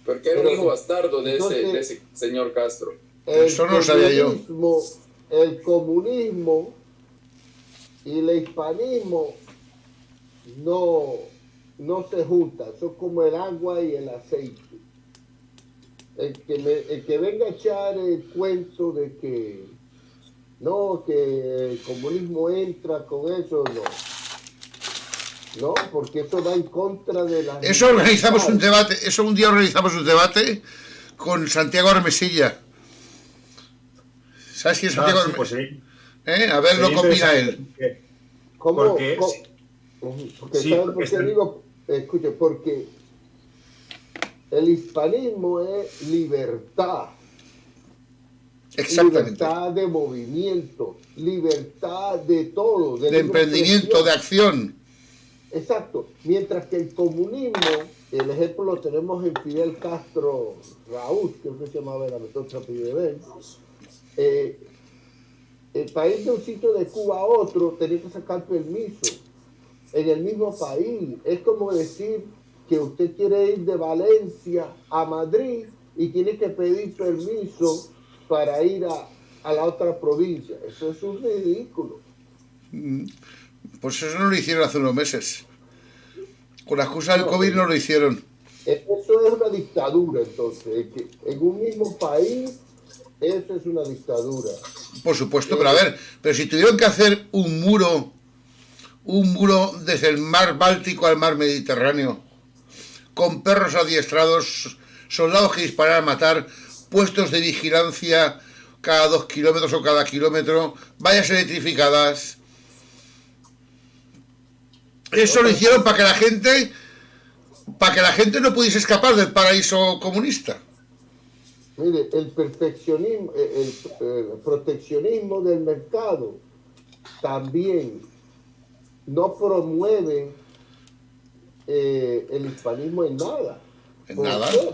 Porque era un hijo bastardo de ese señor Castro. Eso no lo sabía yo. El comunismo y el hispanismo no se juntan, son como el agua y el aceite. El que venga a echar el cuento de que el comunismo entra con eso, no, porque eso va en contra de la... Eso organizamos un debate, un día organizamos un debate con Santiago Armesilla. ¿Sabes quién es Santiago Armesilla? Pues sí. A ver lo que opina él. ¿Cómo? Porque, Porque sí, ¿saben porque por qué está- digo? Escuche, porque el hispanismo es libertad. Exactamente. Libertad de movimiento, libertad de todo, De libre emprendimiento, de expresión. acción. Exacto. Mientras que el comunismo, el ejemplo lo tenemos en Fidel Castro, Raúl, creo que se llamaba, era otra apellido de él. El país de un sitio de Cuba a otro tenía que sacar permiso en el mismo país. Es como decir que usted quiere ir de Valencia a Madrid y tiene que pedir permiso para ir a la otra provincia. Eso es un ridículo. Pues eso no lo hicieron hace unos meses. Con la excusa del No, COVID no lo hicieron. Eso es una dictadura, entonces. Que en un mismo país, eso es una dictadura. Por supuesto, pero a ver, pero si tuvieron que hacer un muro desde el mar Báltico al mar Mediterráneo, con perros adiestrados, soldados que disparan a matar, puestos de vigilancia cada 2 kilómetros o cada kilómetro, vallas electrificadas. Eso lo hicieron para que la gente no pudiese escapar del paraíso comunista. Mire, el perfeccionismo, el proteccionismo del mercado también no promueve el hispanismo en nada. ¿En ¿Por nada? qué?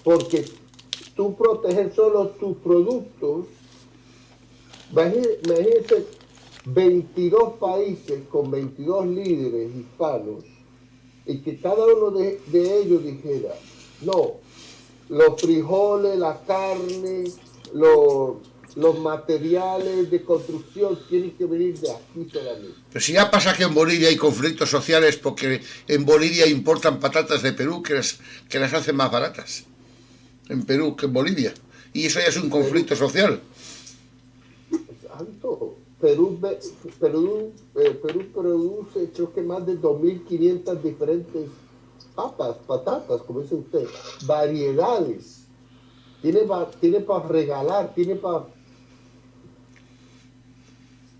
Porque tú proteges solo tus productos. Imagínense 22 países con 22 líderes hispanos y que cada uno de ellos dijera, no, los frijoles, la carne, los materiales de construcción tienen que venir de aquí solamente. Pero si ya pasa que en Bolivia hay conflictos sociales porque en Bolivia importan patatas de Perú que las hacen más baratas. En Perú que en Bolivia. Y eso ya es un conflicto social. Santo. Perú produce creo que más de 2.500 diferentes patatas, como dice usted, variedades. Tiene para regalar, tiene para...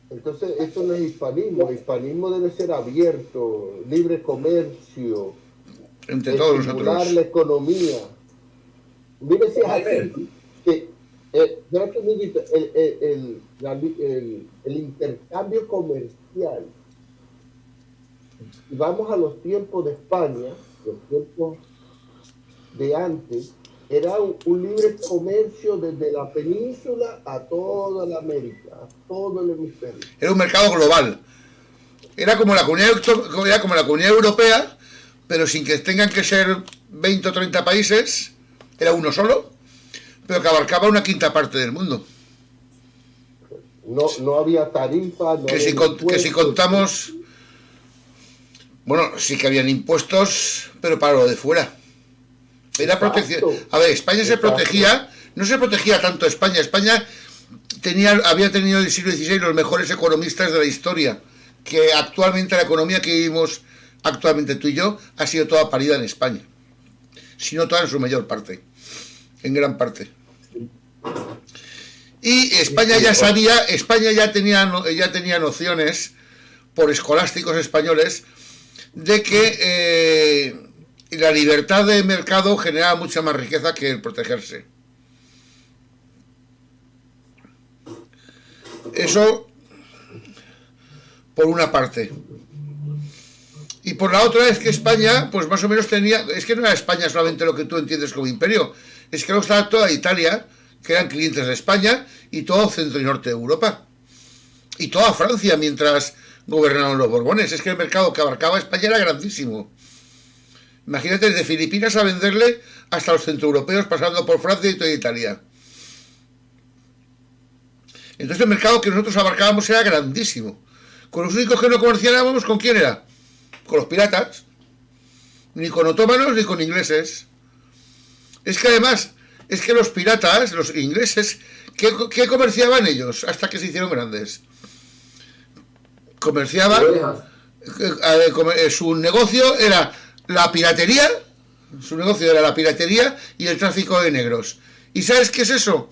Entonces, eso no es hispanismo. El hispanismo debe ser abierto, libre comercio, Entre todos estimular nosotros. la economía. Mire si es así, que el intercambio comercial, y vamos a los tiempos de España, los tiempos de antes, era un libre comercio desde la península a toda la América, a todo el hemisferio. Era un mercado global. Era como la Comunidad Europea, pero sin que tengan que ser 20 o 30 países. Era uno solo, pero que abarcaba una quinta parte del mundo. No había tarifas, no Que había si impuestos. contamos... Bueno, sí que habían impuestos, pero para lo de fuera. Era Exacto. protección. A ver, España se Exacto. protegía, no se protegía tanto España. España había tenido en el siglo XVI los mejores economistas de la historia, que actualmente la economía que vivimos actualmente tú y yo ha sido toda parida en España. Si no toda en su mayor parte, en gran parte. Y España ya tenía nociones por escolásticos españoles de que la libertad de mercado generaba mucha más riqueza que el protegerse. Eso por una parte. Y por la otra es que España, pues más o menos tenía... Es que no era España solamente lo que tú entiendes como imperio. Es que luego estaba toda Italia, que eran clientes de España, y todo centro y norte de Europa. Y toda Francia mientras gobernaron los Borbones. Es que el mercado que abarcaba España era grandísimo. Imagínate, desde Filipinas a venderle hasta los centroeuropeos, pasando por Francia y toda Italia. Entonces el mercado que nosotros abarcábamos era grandísimo. Con los únicos que no comerciábamos, ¿con quién era? Con los piratas. Ni con otomanos ni con ingleses. Es que además, es que los piratas, los ingleses, ¿qué comerciaban ellos hasta que se hicieron grandes? Comerciaban... su negocio era la piratería. Su negocio era la piratería y el tráfico de negros. ¿Y sabes qué es eso?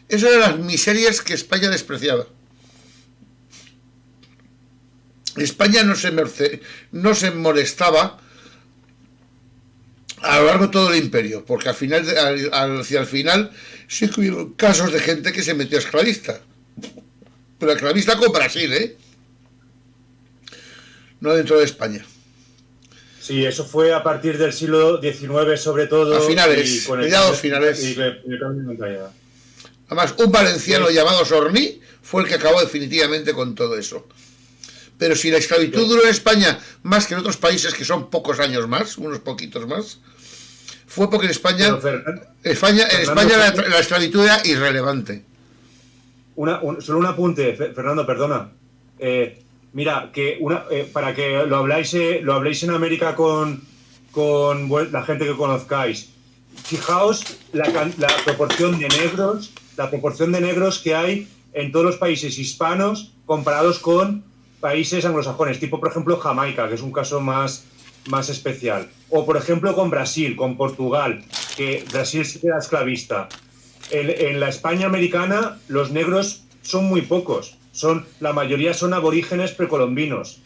Eso eran las miserias que España despreciaba. España no se molestaba a lo largo de todo el imperio, porque al final, hacia el final sí que hubo casos de gente que se metió esclavista, pero esclavista con Brasil, no dentro de España. Sí, eso fue a partir del siglo XIX sobre todo. A finales, mediados finales. Y el cambio de mentalidad. Además, un valenciano llamado Sorní fue el que acabó definitivamente con todo eso. Pero si la esclavitud duró en España más que en otros países, que son pocos años más, unos poquitos más, fue porque en España, la esclavitud era irrelevante. Solo un apunte, Fernando, perdona. Mira, para que lo habléis en América con la gente que conozcáis. Fijaos la proporción de negros que hay en todos los países hispanos comparados con países anglosajones, tipo por ejemplo Jamaica, que es un caso más especial, o por ejemplo con Brasil, con Portugal, que Brasil sí que era esclavista. En la España americana los negros son muy pocos, la mayoría son aborígenes precolombinos.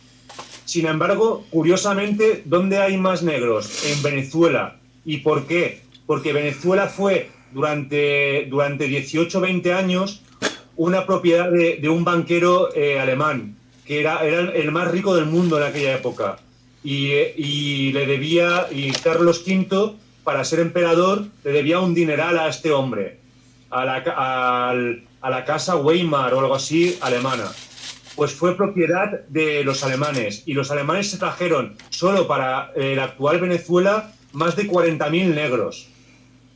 Sin embargo, curiosamente, ¿dónde hay más negros? En Venezuela. ¿Y por qué? Porque Venezuela fue durante 18 o 20 años una propiedad de un banquero alemán, que era el más rico del mundo en aquella época. Y Carlos V, para ser emperador, le debía un dineral a este hombre, a la casa Weimar o algo así, alemana. Pues fue propiedad de los alemanes, y los alemanes se trajeron solo para la actual Venezuela más de 40.000 negros.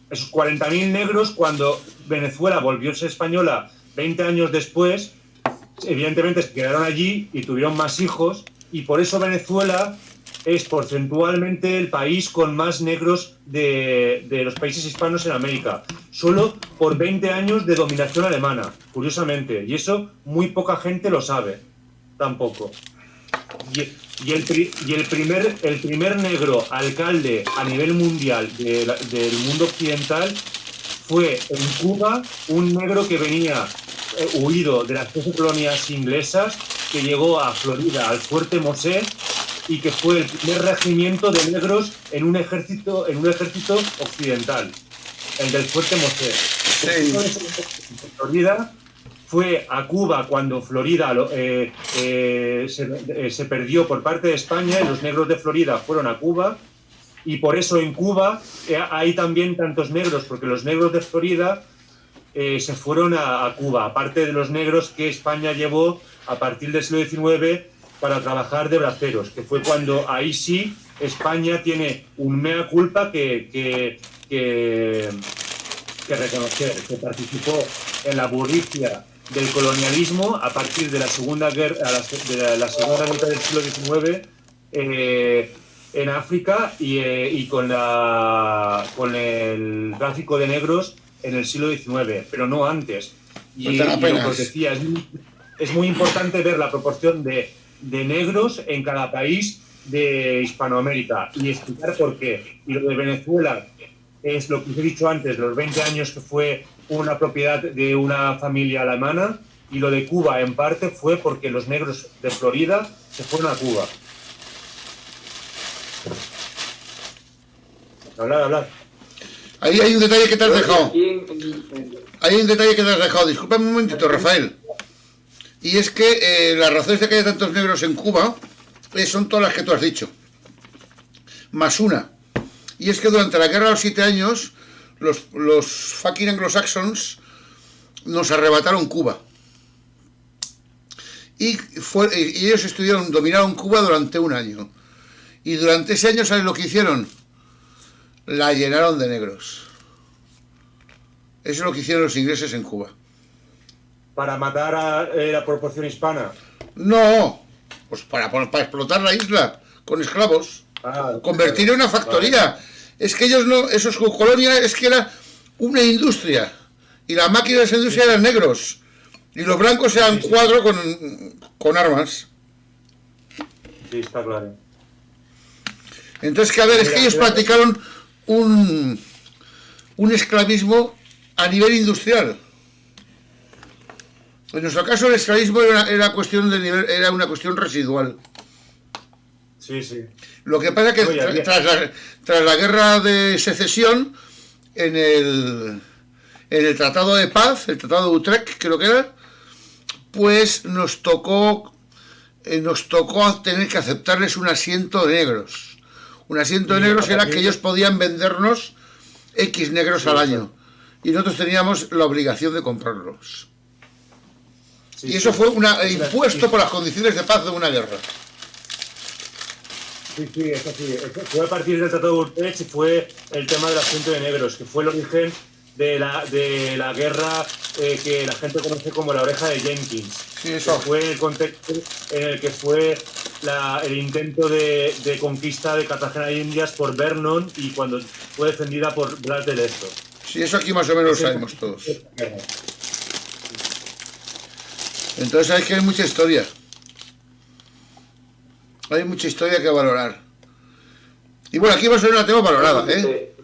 Esos 40.000 negros, cuando Venezuela volvió a ser española 20 años después, evidentemente se quedaron allí y tuvieron más hijos, y por eso Venezuela es porcentualmente el país con más negros de los países hispanos en América, solo por 20 años de dominación alemana, curiosamente, y eso muy poca gente lo sabe, tampoco. Y el primer negro alcalde a nivel mundial del mundo occidental fue en Cuba, un negro que venía huido de las 13 colonias inglesas, que llegó a Florida, al Fuerte Mosé, y que fue el primer regimiento de negros en un ejército occidental, el del Fuerte Mosé. Florida fue a Cuba cuando Florida se perdió por parte de España, y los negros de Florida fueron a Cuba, y por eso en Cuba hay también tantos negros, porque los negros de Florida se fueron a Cuba, aparte de los negros que España llevó a partir del siglo XIX para trabajar de braceros, que fue cuando ahí sí España tiene un mea culpa que reconocer, que participó en la burricia del colonialismo a partir de la segunda segunda mitad del siglo XIX en África, y con el tráfico de negros en el siglo XIX, pero no antes. Y lo que os decía, es muy importante ver la proporción de negros en cada país de Hispanoamérica y explicar por qué. Y lo de Venezuela es lo que os he dicho antes, los 20 años que fue una propiedad de una familia alemana, y lo de Cuba en parte fue porque los negros de Florida se fueron a Cuba. Hablar. Ahí hay un detalle que te has dejado. Hay un detalle que te has dejado. Discúlpame un momentito, Rafael. Y es que las razones de que haya tantos negros en Cuba son todas las que tú has dicho. Más una. Y es que durante la Guerra de los 7 años, los fucking anglo-saxons nos arrebataron Cuba. Y ellos dominaron Cuba durante un año. Y durante ese año, ¿sabes lo que hicieron? La llenaron de negros. Eso es lo que hicieron los ingleses en Cuba. ¿Para matar a la proporción hispana? No, pues para explotar la isla con esclavos. Convertir en una factoría. Vale. Es que ellos no, esos colonias, es que era una industria. Y la máquina de esa industria eran negros. Y los blancos eran cuadros con armas. Sí, está claro. Entonces, que a ver, es que ellos practicaron un esclavismo a nivel industrial. En nuestro caso el esclavismo era cuestión de nivel, era una cuestión residual. Sí, sí. Lo que pasa es que Oye, tras la guerra de secesión, en el Tratado de Paz, el Tratado de Utrecht, creo que era, pues nos tocó tener que aceptarles un asiento de negros. Un asiento de negros era que ellos podían vendernos X negros al año. Y nosotros teníamos la obligación de comprarlos. Sí, Y eso sí. fue impuesto por las condiciones de paz de una guerra. Sí, sí, eso sí. Eso fue a partir del Tratado de Utrecht y fue el tema del asiento de negros, que fue el origen de la guerra que la gente conoce como la oreja de Jenkins. Sí, eso. Que fue el contexto en el que fue el intento de conquista de Cartagena de Indias por Vernon y cuando fue defendida por Blas de Lezo. Sí, eso aquí más o menos lo sabemos todos. Entonces hay que hay mucha historia. Hay mucha historia que valorar. Y bueno, aquí más o menos la tengo valorada, ¿eh?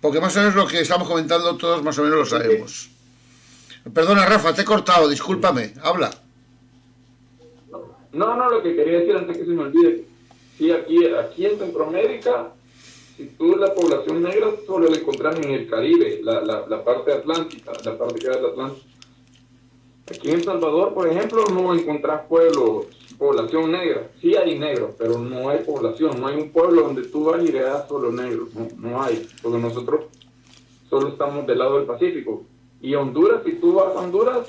Porque más o menos lo que estamos comentando todos más o menos lo sabemos. Perdona, Rafa, te he cortado, discúlpame, habla. No, lo que quería decir antes que se me olvide, sí, aquí en Centroamérica, si tú la población negra solo la encontrás en el Caribe, la parte atlántica, la parte que da el Atlántico. Aquí en El Salvador, por ejemplo, no encontrás población negra. Sí hay negros, pero no hay población, no hay un pueblo donde tú vas y veas solo negros, no hay, porque nosotros solo estamos del lado del Pacífico. Y Honduras, si tú vas a Honduras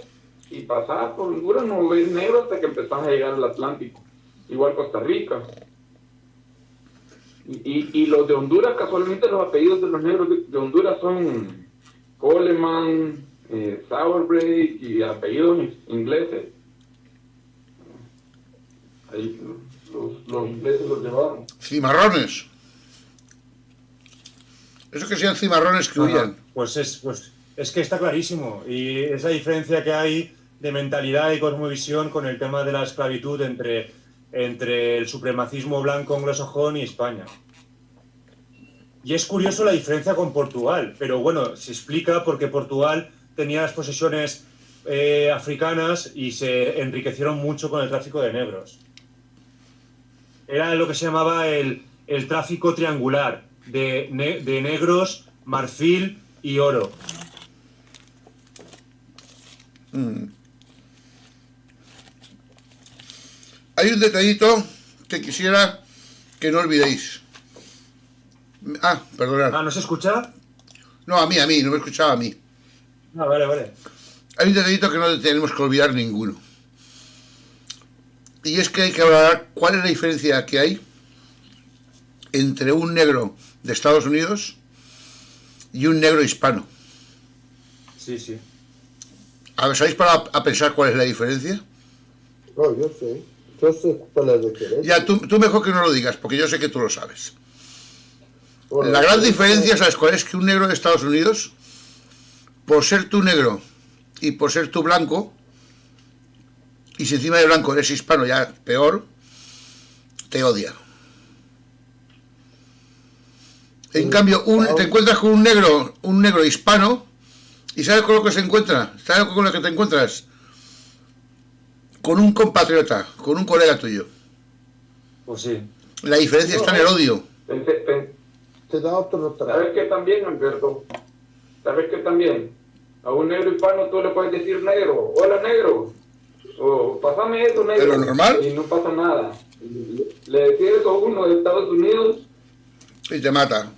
y pasas por Honduras, no ves negro hasta que empezás a llegar al Atlántico. Igual Costa Rica. Y los de Honduras, casualmente los apellidos de los negros de Honduras son Coleman, Sauerbreak y apellidos ingleses. Ahí los ingleses los llevaron. Cimarrones. Eso que sean cimarrones que huyan. Pues es que está clarísimo. Y esa diferencia que hay de mentalidad y cosmovisión con el tema de la esclavitud entre el supremacismo blanco anglosajón y España. Y es curioso la diferencia con Portugal, pero bueno, se explica porque Portugal tenía las posesiones africanas y se enriquecieron mucho con el tráfico de negros. Era lo que se llamaba el tráfico triangular de negros, marfil y oro. Hay un detallito que quisiera que no olvidéis. Perdonad. ¿No se escucha? No, a mí, no me escuchaba a mí. Vale. Hay un detallito que no tenemos que olvidar ninguno. Y es que hay que hablar cuál es la diferencia que hay entre un negro de Estados Unidos y un negro hispano. Sí, sí. ¿Sabéis para pensar cuál es la diferencia? No, yo sé cuál es la diferencia. Ya, tú mejor que no lo digas, porque yo sé que tú lo sabes. Bueno, La gran diferencia, ¿sabes cuál es? Que un negro de Estados Unidos, por ser tú negro y por ser tú blanco, y si encima de blanco eres hispano ya peor, te odia. En cambio, te encuentras con un negro hispano, ¿y sabes con lo que se encuentra? ¿Sabes con lo que te encuentras? Con un compatriota, con un colega tuyo. Pues sí. La diferencia está en el odio. Te da otro trato. ¿Sabes qué también, Alberto? ¿Sabes qué también? A un negro hispano tú le puedes decir negro, hola negro, o pásame eso negro. ¿Pero normal? Y no pasa nada. Le decís eso a uno de Estados Unidos. Y te mata.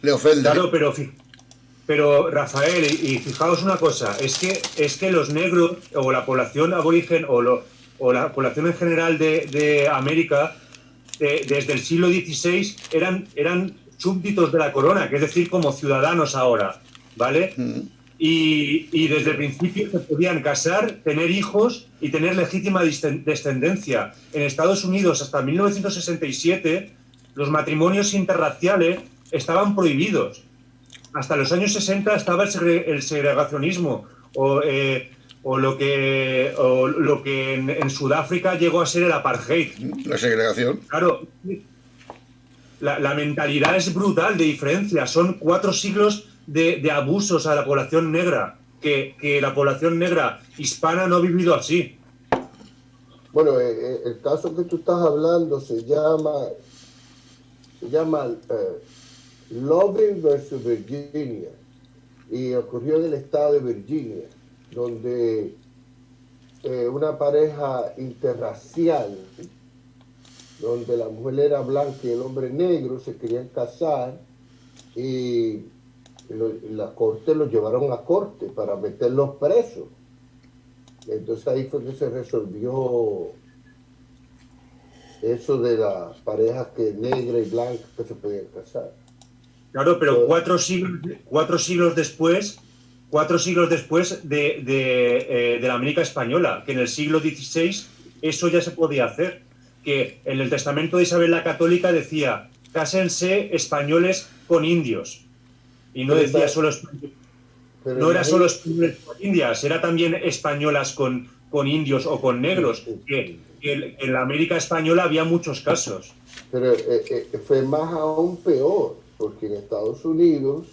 Le ofende. Claro, pero Rafael, y fijaos una cosa, es que los negros, o la población aborigen, o la población en general de América, desde el siglo XVI, eran súbditos de la corona, que es decir, como ciudadanos ahora, ¿vale? Y desde el principio se podían casar, tener hijos y tener legítima descendencia. En Estados Unidos, hasta 1967, los matrimonios interraciales estaban prohibidos. Hasta los años 60 estaba el segregacionismo, o lo que en Sudáfrica llegó a ser el apartheid. La segregación. Claro, la mentalidad es brutal de diferencia. Son 4 siglos de abusos a la población negra. que la población negra hispana no ha vivido así. Bueno, el caso que tú estás hablando se llama Loving versus Virginia, y ocurrió en el estado de Virginia, donde una pareja interracial, donde la mujer era blanca y el hombre negro, se querían casar, y la corte los llevaron a corte para meterlos presos. Entonces ahí fue que se resolvió eso de las parejas que negra y blanca que se podían casar. Claro, pero 4 siglos después de la América española, que en el siglo XVI eso ya se podía hacer, que en el testamento de Isabel la Católica decía, cásense españoles con indios, y no decía solo españoles. No era solo españoles con indias, era también españolas con indios o con negros, que en la América española había muchos casos. Pero fue más aún peor, porque en Estados Unidos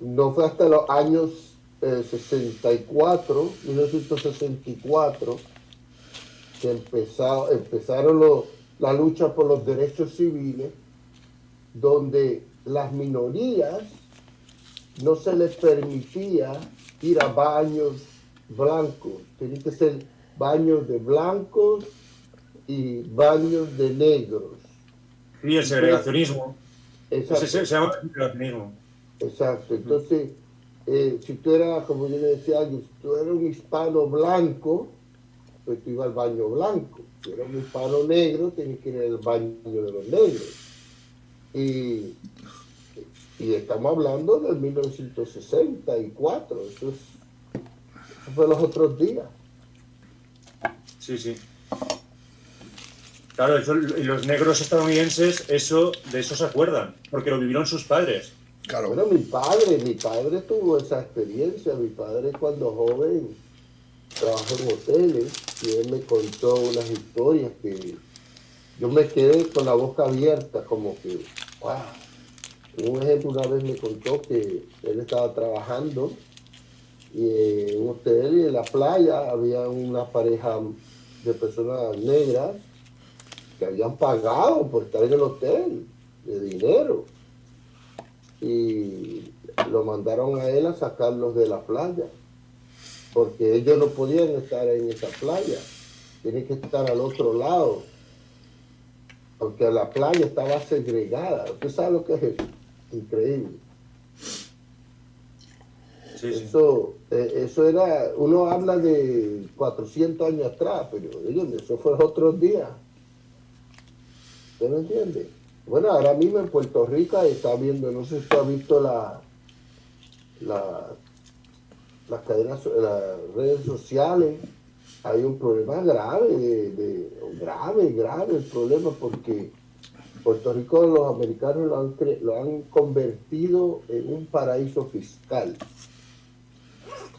no fue hasta los años 1964, que empezaron la lucha por los derechos civiles, donde las minorías no se les permitía ir a baños blancos. Tenían que ser baños de blancos y baños de negros. Y el segregacionismo. Exacto. Se llama segregacionismo. Exacto. Entonces, si tú eras, como yo le decía a alguien, si tú eras un hispano blanco, pues tú ibas al baño blanco. Si eras un hispano negro, tenías que ir al baño de los negros. Y estamos hablando del 1964, eso fue los otros días. Sí, sí. Claro, y los negros estadounidenses de eso se acuerdan, porque lo vivieron sus padres. Claro. Bueno, mi padre tuvo esa experiencia. Mi padre cuando joven trabajó en hoteles y él me contó unas historias que yo me quedé con la boca abierta, como que, wow. Un ejemplo, una vez me contó que él estaba trabajando en un hotel y en la playa había una pareja de personas negras que habían pagado por estar en el hotel de dinero, y lo mandaron a él a sacarlos de la playa porque ellos no podían estar en esa playa, tienen que estar al otro lado porque la playa estaba segregada. ¿Usted sabe lo que es eso? Increíble. Sí, sí. Eso era, uno habla de 400 años atrás, pero eso fue otros días. ¿Usted me entiende? Bueno, ahora mismo en Puerto Rico está viendo, no sé si usted ha visto las cadenas, las redes sociales, hay un problema grave, grave el problema, porque Puerto Rico, los americanos lo han convertido en un paraíso fiscal.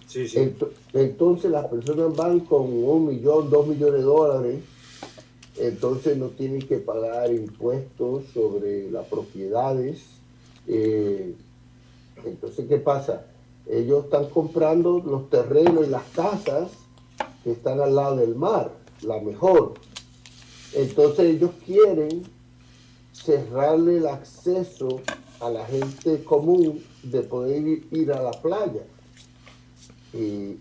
Sí, sí. Entonces las personas van con $1 millón, $2 millones de dólares, entonces no tienen que pagar impuestos sobre las propiedades. Entonces, ¿qué pasa? Ellos están comprando los terrenos y las casas que están al lado del mar, la mejor. Entonces ellos quieren cerrarle el acceso a la gente común de poder ir a la playa. Y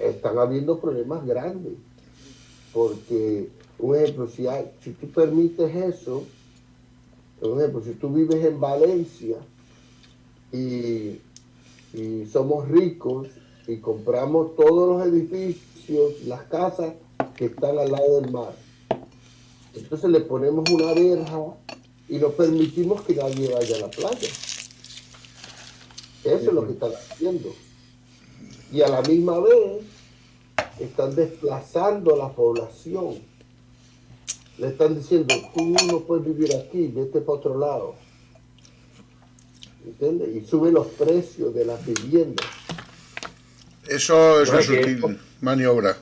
están habiendo problemas grandes, porque, un ejemplo, si tú permites eso, por ejemplo, si tú vives en Valencia y somos ricos y compramos todos los edificios, las casas que están al lado del mar, entonces le ponemos una verja y no permitimos que nadie vaya a la playa. Eso es lo que están haciendo. Y a la misma vez están desplazando a la población. Le están diciendo, tú no puedes vivir aquí, vete para otro lado. ¿Entiendes? Y suben los precios de las viviendas. Eso es una sutil maniobra.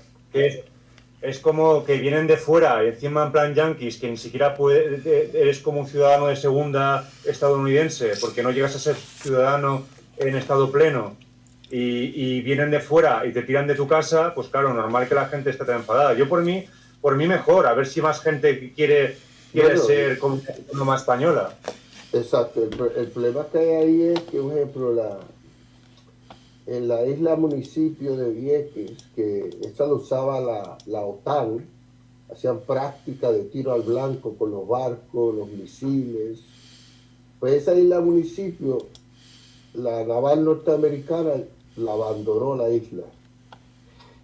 Es como que vienen de fuera, encima en plan yanquis, que ni siquiera eres como un ciudadano de segunda estadounidense, porque no llegas a ser ciudadano en estado pleno y vienen de fuera y te tiran de tu casa, pues claro, normal que la gente esté tan enfadada. Yo por mí mejor, a ver si más gente quiere Bueno, ser como más española. exacto. El problema que hay ahí es que, por ejemplo, en la isla municipio de Vieques, que esta lo usaba la OTAN, hacían práctica de tiro al blanco con los barcos, los misiles. Pues esa isla municipio, la naval norteamericana la abandonó la isla.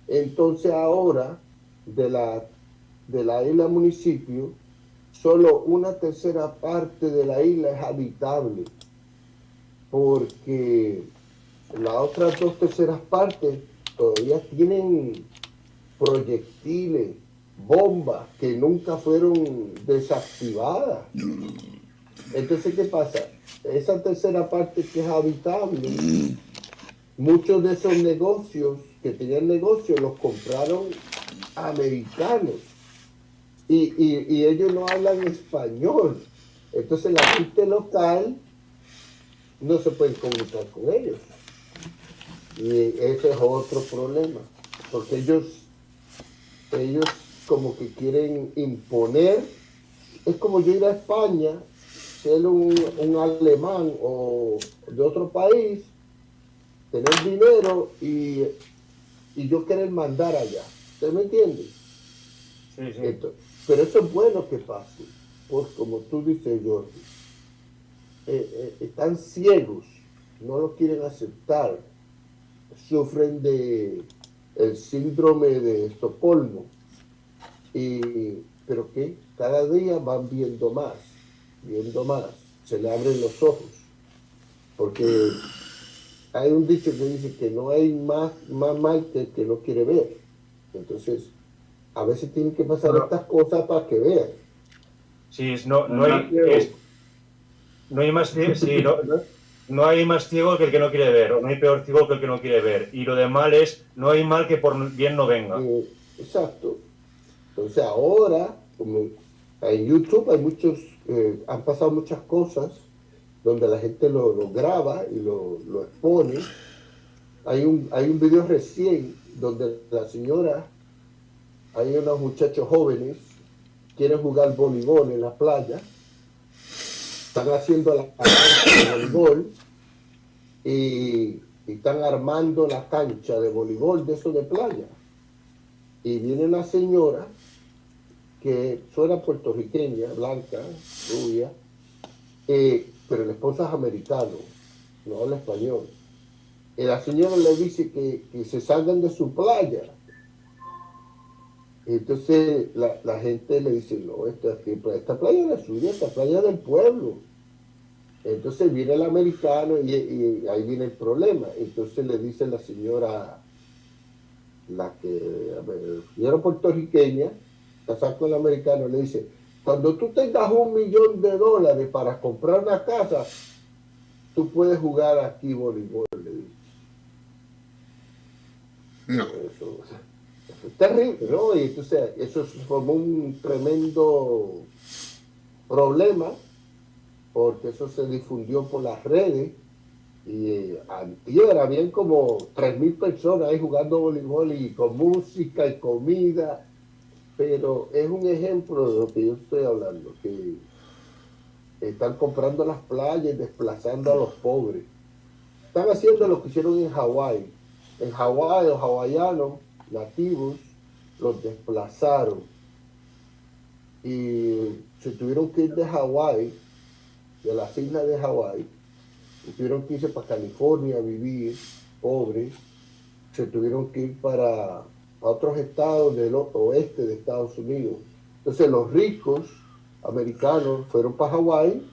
Entonces ahora, de la isla municipio, solo una tercera parte de la isla es habitable, porque las otras dos terceras partes todavía tienen proyectiles, bombas que nunca fueron desactivadas. Entonces, ¿qué pasa? Esa tercera parte que es habitable, muchos de esos negocios que tenían negocios los compraron americanos y ellos no hablan español. Entonces la gente local no se puede comunicar con ellos. Y ese es otro problema, porque ellos como que quieren imponer. Es como yo ir a España, ser un alemán o de otro país, tener dinero y yo querer mandar allá. ¿Usted me entiende? Sí, sí. Entonces, pero eso es bueno que pase, porque como tú dices, Jordi, están ciegos, no lo quieren aceptar, sufren de el síndrome de Estocolmo, pero que cada día van viendo más, se le abren los ojos, porque hay un dicho que dice que no hay más mal que el que no quiere ver. Entonces, a veces tienen que pasar estas cosas para que vean. Sí, no hay más ciego que el que no quiere ver, o no hay peor ciego que el que no quiere ver. Y lo de mal es, no hay mal que por bien no venga. Exacto. Entonces ahora, como en YouTube hay muchos, han pasado muchas cosas donde la gente lo graba y lo expone. Hay un video recién donde la señora, hay unos muchachos jóvenes, quieren jugar voleibol en la playa, están haciendo la cancha de voleibol y están armando la cancha de voleibol de eso de playa. Y viene una señora que suena puertorriqueña, blanca, rubia, pero el esposo es americano, no habla español. Y la señora le dice que se salgan de su playa. Entonces la gente le dice, no, esta playa no es suya, esta playa es del pueblo. Entonces viene el americano y ahí viene el problema. Entonces le dice la señora, la señora puertorriqueña, casada con el americano, le dice, cuando tú tengas $1 millón para comprar una casa, tú puedes jugar aquí voleibol, le dice. No. Eso es terrible, ¿no? Y entonces eso formó un tremendo problema, porque eso se difundió por las redes y antier habían como 3.000 personas ahí jugando voleibol y con música y comida, pero es un ejemplo de lo que yo estoy hablando, que están comprando las playas y desplazando a los pobres. Están haciendo lo que hicieron en Hawái. En Hawái, los hawaianos nativos los desplazaron y se tuvieron que ir de Hawái, de las islas de Hawái, y tuvieron que irse para California a vivir, pobres. Se tuvieron que ir para otros estados del oeste de Estados Unidos. Entonces los ricos americanos fueron para Hawái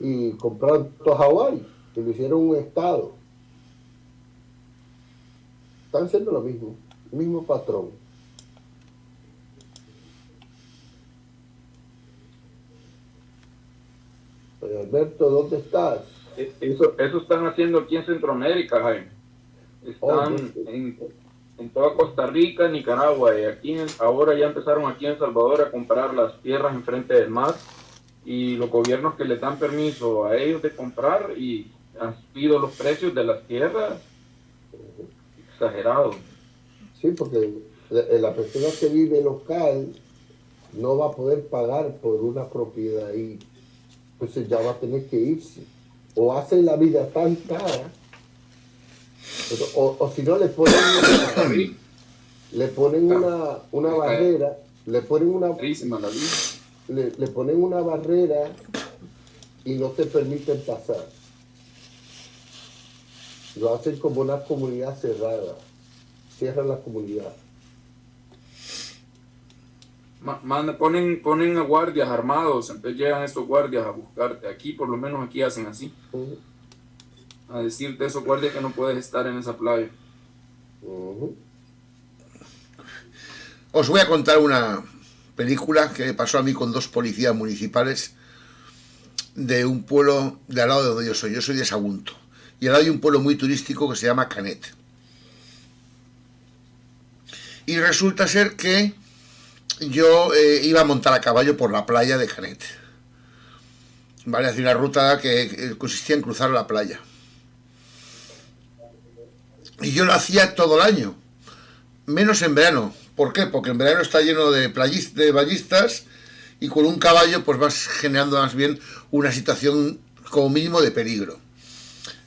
y compraron todo Hawái y lo hicieron un estado. Están haciendo lo mismo, el mismo patrón. Pero Alberto, ¿dónde estás? Eso están haciendo aquí en Centroamérica, Jaime. Están en toda Costa Rica, Nicaragua, y aquí ahora ya empezaron aquí en El Salvador a comprar las tierras enfrente del mar, y los gobiernos que les dan permiso a ellos de comprar, y han subido los precios de las tierras. Exagerado. Sí, porque la persona que vive local no va a poder pagar por una propiedad ahí. Entonces ya va a tener que irse. O hacen la vida tan cara, o si no le ponen una barrera, le ponen Carísima la vida. le ponen una barrera y no te permiten pasar. Lo hacen como una comunidad cerrada. Cierran la comunidad. Ponen a guardias armados, entonces llegan estos guardias a buscarte. Aquí, por lo menos aquí hacen así. A decirte a esos guardias que no puedes estar en esa playa. Os voy a contar una película que me pasó a mí con 2 policías municipales de un pueblo de al lado de donde yo soy. Yo soy de Sagunto. Y al lado hay un pueblo muy turístico que se llama Canet. Y resulta ser que yo iba a montar a caballo por la playa de Canet. Vale, hacía una ruta que consistía en cruzar la playa. Y yo lo hacía todo el año, menos en verano. ¿Por qué? Porque en verano está lleno de ballistas y con un caballo pues vas generando más bien una situación como mínimo de peligro.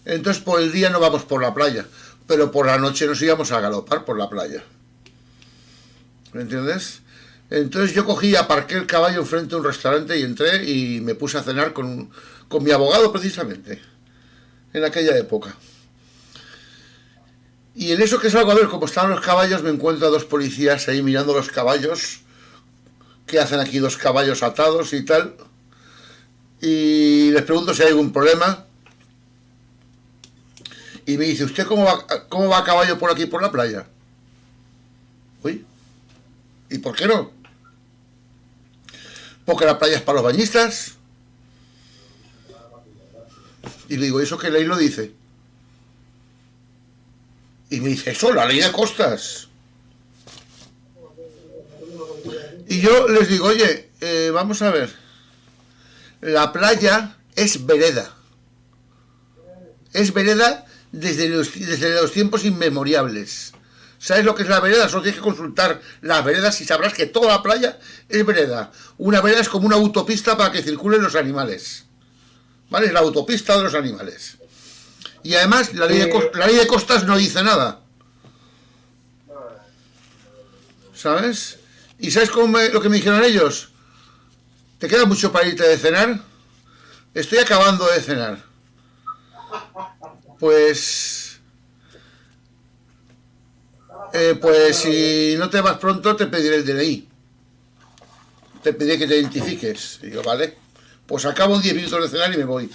Entonces por el día no vamos por la playa, pero por la noche nos íbamos a galopar por la playa. ¿Me entiendes? Entonces yo cogí, aparqué el caballo enfrente de un restaurante y entré y me puse a cenar con mi abogado precisamente, en aquella época. Y en eso que salgo a ver cómo estaban los caballos, me encuentro a 2 policías ahí mirando los caballos. ¿Qué hacen aquí 2 caballos atados y tal? Y les pregunto si hay algún problema. Y me dice, ¿usted cómo va a caballo por aquí por la playa? Uy, ¿y por qué no? Porque la playa es para los bañistas. Y le digo, ¿eso qué ley lo dice? Y me dice, eso, la ley de costas. Y yo les digo, oye, vamos a ver. La playa es vereda. Es vereda desde los tiempos inmemoriales. ¿Sabes lo que es la vereda? Solo tienes que consultar las veredas y sabrás que toda la playa es vereda. Una vereda es como una autopista para que circulen los animales. ¿Vale? Es la autopista de los animales. Y además, la ley de costas no dice nada. ¿Sabes? ¿Y sabes lo que me dijeron ellos? ¿Te queda mucho para irte de cenar? Estoy acabando de cenar. Pues si no te vas pronto te pediré el DNI. Te pediré que te identifiques. Y yo, vale. Pues acabo en 10 minutos de cenar y me voy.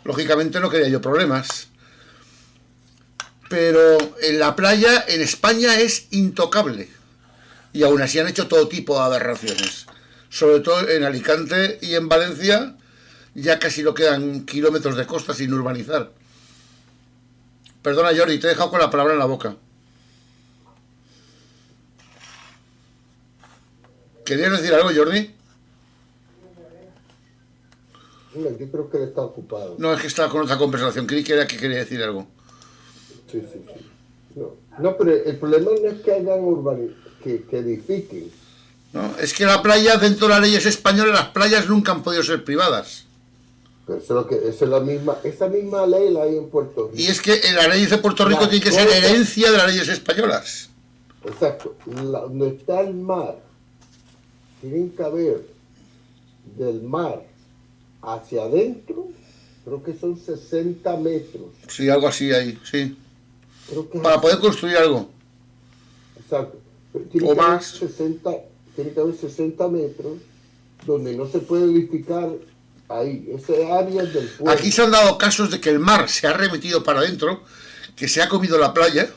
Lógicamente no quería yo problemas. Pero en la playa en España es intocable. Y aún así han hecho todo tipo de aberraciones. Sobre todo en Alicante y en Valencia ya casi no quedan kilómetros de costa sin urbanizar. Perdona, Jordi, te he dejado con la palabra en la boca. ¿Querías decir algo, Jordi? Yo creo que él está ocupado. No, es que estaba con otra conversación. Creí que era que quería decir algo. Sí. No, pero el problema no es que hagan que edifiquen. No, es que la playa, dentro de las leyes españolas, las playas nunca han podido ser privadas. Pero esa misma ley la hay en Puerto Rico. Y es que en las leyes de Puerto Rico tiene que ser herencia de las leyes españolas. Exacto. Donde está el mar, tienen que haber del mar hacia adentro, creo que son 60 metros. Sí, algo así ahí, sí. Creo que Para poder construir algo. Exacto. O más. Tiene que haber 60 metros donde no se puede edificar ahí. Ese área del pueblo. Aquí se han dado casos de que el mar se ha remetido para adentro, que se ha comido la playa,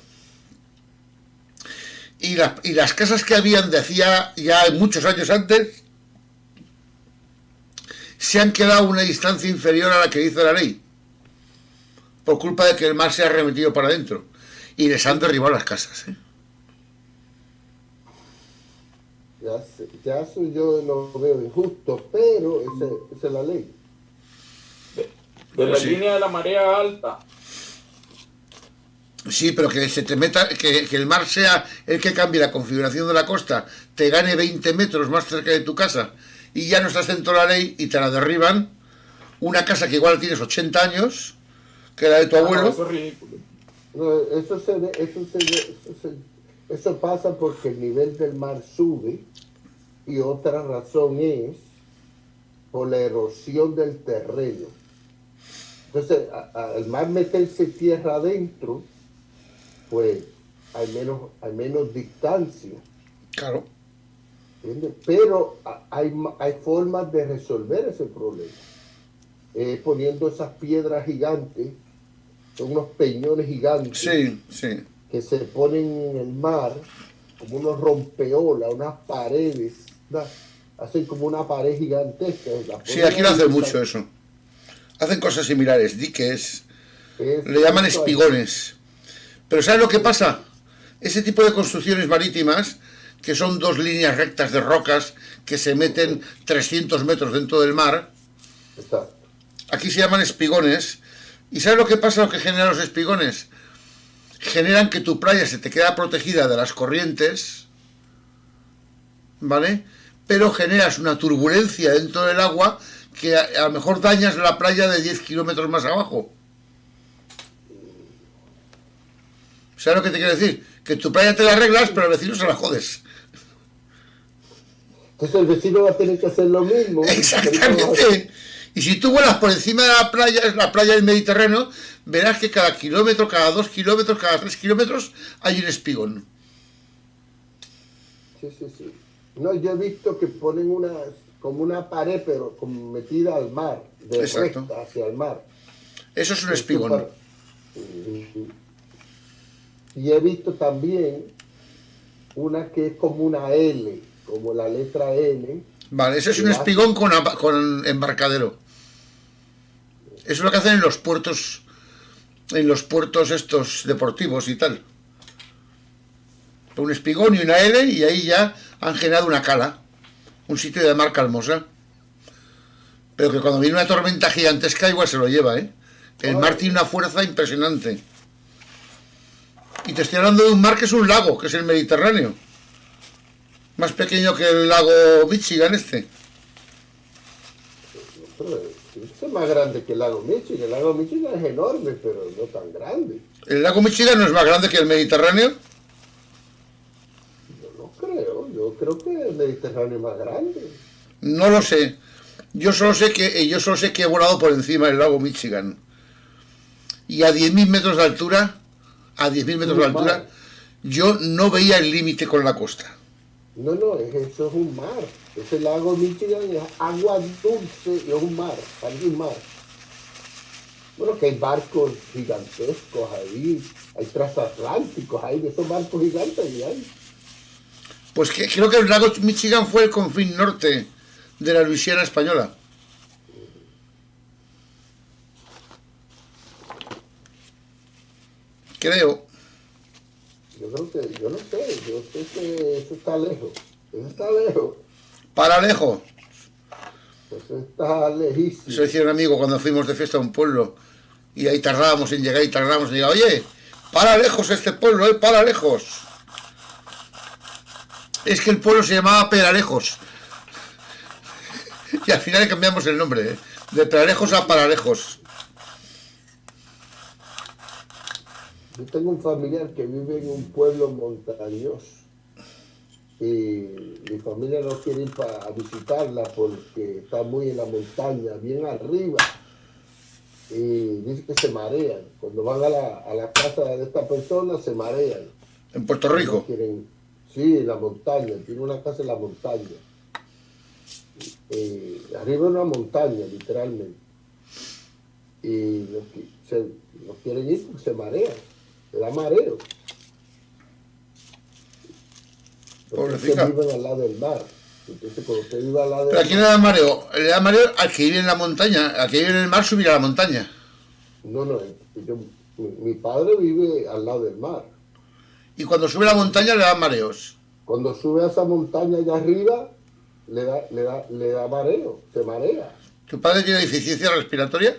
y las casas que habían de hacía ya muchos años antes se han quedado a una distancia inferior a la que dice la ley, por culpa de que el mar se ha remetido para adentro, y les han derribado las casas, ¿eh? Ya eso yo lo veo injusto, pero esa es la ley. De la Sí. línea de la marea alta. Sí, pero que se te meta, que el mar sea el que cambie la configuración de la costa, te gane 20 metros más cerca de tu casa y ya no estás dentro de la ley y te la derriban. Una casa que igual tienes 80 años, que era de tu Ah, no, abuelo. eso es ridículo. No, eso pasa porque el nivel del mar sube y otra razón es por la erosión del terreno. Entonces, al mar meterse tierra adentro, pues hay menos distancia, Claro. ¿entiendes? Pero hay formas de resolver ese problema. Poniendo esas piedras gigantes, son unos peñones gigantes Sí, sí. que se ponen en el mar como unos rompeolas, unas paredes, hacen como una pared gigantesca. Sí, aquí lo hacen mucho eso. Hacen cosas similares, diques, le llaman espigones. Pero ¿sabes lo que pasa? Ese tipo de construcciones marítimas, que son dos líneas rectas de rocas que se meten 300 metros dentro del mar, Exacto. aquí se llaman espigones. ¿Y sabes lo que pasa, lo que generan los espigones? Generan que tu playa se te queda protegida de las corrientes, ¿vale? Pero generas una turbulencia dentro del agua que a lo mejor dañas la playa de 10 kilómetros más abajo. ¿Sabes lo que te quiero decir? Que tu playa te la arreglas, pero al vecino se la jodes. Entonces el vecino va a tener que hacer lo mismo. Exactamente. Y si tú vuelas por encima de la playa del Mediterráneo, verás que cada kilómetro, cada 2 kilómetros, cada 3 kilómetros hay un espigón. Sí. No, yo he visto que ponen como una pared, pero metida al mar, de Exacto. recta hacia el mar. Eso es un espigón. Y he visto también una que es como una L, como la letra L. Vale, eso es un espigón con embarcadero. Eso es lo que hacen en los puertos estos deportivos y tal. Un espigón y una L y ahí ya han generado una cala, un sitio de mar calmosa. Pero que cuando viene una tormenta gigantesca igual se lo lleva, ¿eh? El mar tiene una fuerza impresionante. Y te estoy hablando de un mar que es un lago, que es el Mediterráneo. Más pequeño que el lago Michigan este. Es más grande que el lago Michigan. El lago Michigan es enorme, pero no tan grande. ¿El lago Michigan no es más grande que el Mediterráneo? Yo no creo. Yo creo que el Mediterráneo es más grande. No lo sé. Yo solo sé que he volado por encima del lago Michigan. Y a 10.000 metros de altura, yo no veía el límite con la costa. No, eso es un mar. Ese lago Michigan es agua dulce y es un mar, parece un mar. Bueno, que hay barcos gigantescos ahí, hay transatlánticos, hay de esos barcos gigantes y hay. Pues creo que el lago Michigan fue el confín norte de la Luisiana española. Creo. Yo no sé, yo sé que eso está lejos. Eso está lejos. Para lejos. Eso está lejísimo. Eso decía un amigo cuando fuimos de fiesta a un pueblo. Y ahí tardábamos en llegar y tardábamos en llegar. Oye, para lejos este pueblo, para lejos. Es que el pueblo se llamaba Peralejos. Y al final le cambiamos el nombre, de Peralejos a Paralejos. Yo tengo un familiar que vive en un pueblo montañoso y mi familia no quiere ir a visitarla porque está muy en la montaña, bien arriba, y dice que se marean. Cuando van a la casa de esta persona se marean. En Puerto Rico. No quieren, sí, en la montaña, tiene una casa en la montaña. Arriba de una montaña, literalmente. Y no quieren ir porque se marean. Le da mareo. Porque Pobrecita. viven al lado del mar. Entonces, cuando usted vive al lado Pero del aquí no le da mareo. Le da mareo al que vive en la montaña. Al que vive en el mar subir a la montaña. No, mi padre vive al lado del mar. Y cuando sube a la montaña le dan mareos. Cuando sube a esa montaña allá arriba, le da mareo, se marea. ¿Tu padre tiene deficiencia respiratoria?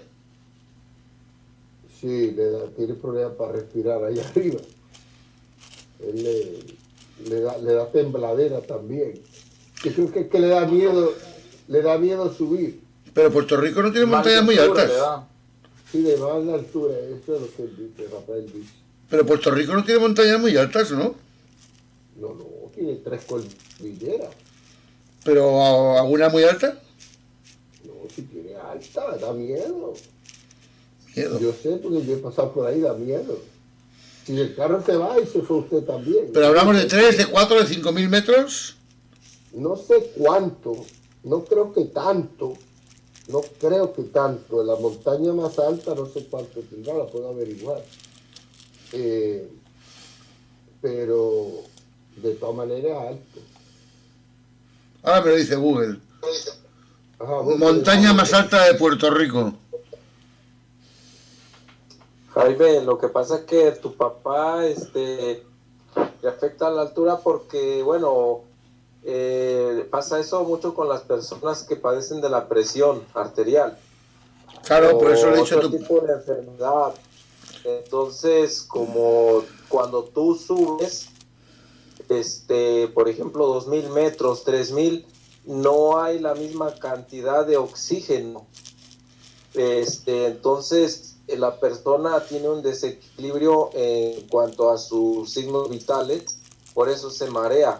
Sí, tiene problemas para respirar ahí arriba. Él le da tembladera también. Yo creo que es que le da miedo subir. Pero Puerto Rico no tiene montañas muy Altura altas. le da. Sí, de más la altura, eso es lo que dice, Rafael dice. Pero Puerto Rico no tiene montañas muy altas, ¿no? No, tiene 3 cordilleras. Pero alguna muy alta. No, si tiene alta, da miedo. Miedo. Yo sé, porque yo he pasado por ahí, da miedo. Si el carro se va y se fue usted también. Pero hablamos de 3, de 4, de 5.000 metros. No sé cuánto, no creo que tanto. En la montaña más alta no sé cuánto tendrá, la puedo averiguar. Pero de todas maneras alto. Ahora me lo dice Google. Ajá, Montaña más alta de Puerto Rico. Jaime, lo que pasa es que tu papá le afecta a la altura porque, bueno, pasa eso mucho con las personas que padecen de la presión arterial. Claro, por eso le he O dicho a otro tu... tipo de enfermedad. Entonces, como cuando tú subes, por ejemplo, 2.000 metros, 3.000, no hay la misma cantidad de oxígeno. Entonces, la persona tiene un desequilibrio en cuanto a sus signos vitales, por eso se marea.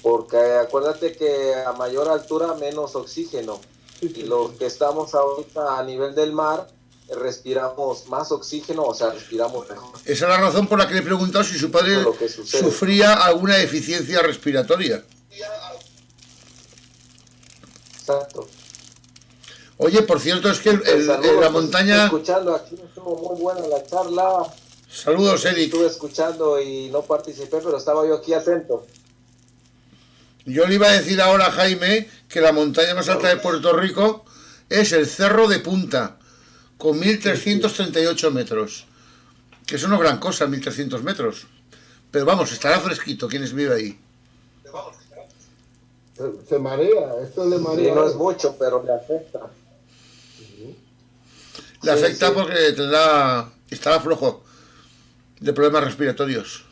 Porque acuérdate que a mayor altura, menos oxígeno. Y los que estamos ahorita a nivel del mar, respiramos más oxígeno, o sea, respiramos mejor. Esa es la razón por la que le he preguntado si su padre Eso es lo que sucede. sufría alguna deficiencia respiratoria. Exacto. Oye, por cierto, es que Saludos, la montaña... estuve escuchando, aquí estuvo muy buena la charla. Saludos, Eric. Estuve escuchando y no participé, pero estaba yo aquí atento. Yo le iba a decir ahora a Jaime que la montaña más alta de Puerto Rico es el Cerro de Punta, con 1.338 metros. Que eso no es gran cosa, 1.300 metros. Pero vamos, estará fresquito quienes vive ahí. Se marea, esto le Sí, marea. no es mucho, pero le afecta. Le Sí, afecta sí. porque estará flojo de problemas respiratorios.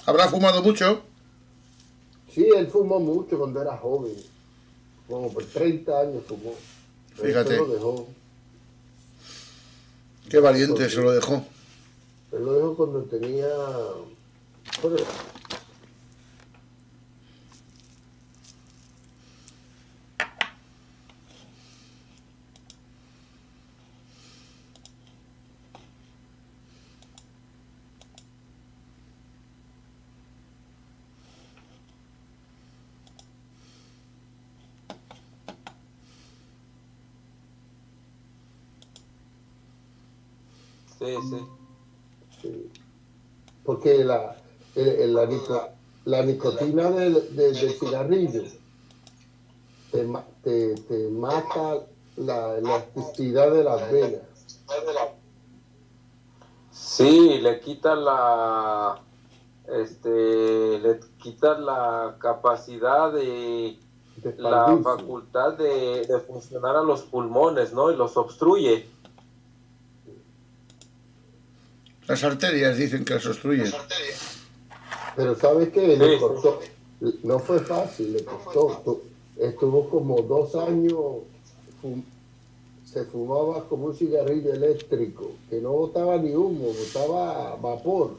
¿Habrá fumado mucho? Sí, él fumó mucho cuando era joven. Como por 30 años fumó. Pero Fíjate. después lo dejó. Qué valiente se lo dejó. Él lo dejó cuando tenía... bueno, Sí, sí. sí. Porque la nicotina del cigarrillo te mata la elasticidad de las venas. Sí, le quita le quita la capacidad de De la expandirse. facultad de funcionar a los pulmones, ¿no? Y los obstruye. Las arterias dicen que las obstruyen. Pero ¿sabes qué? Sí, Le sí. costó. No fue fácil, le costó. Estuvo como 2 años, se fumaba como un cigarrillo eléctrico, que no botaba ni humo, botaba vapor.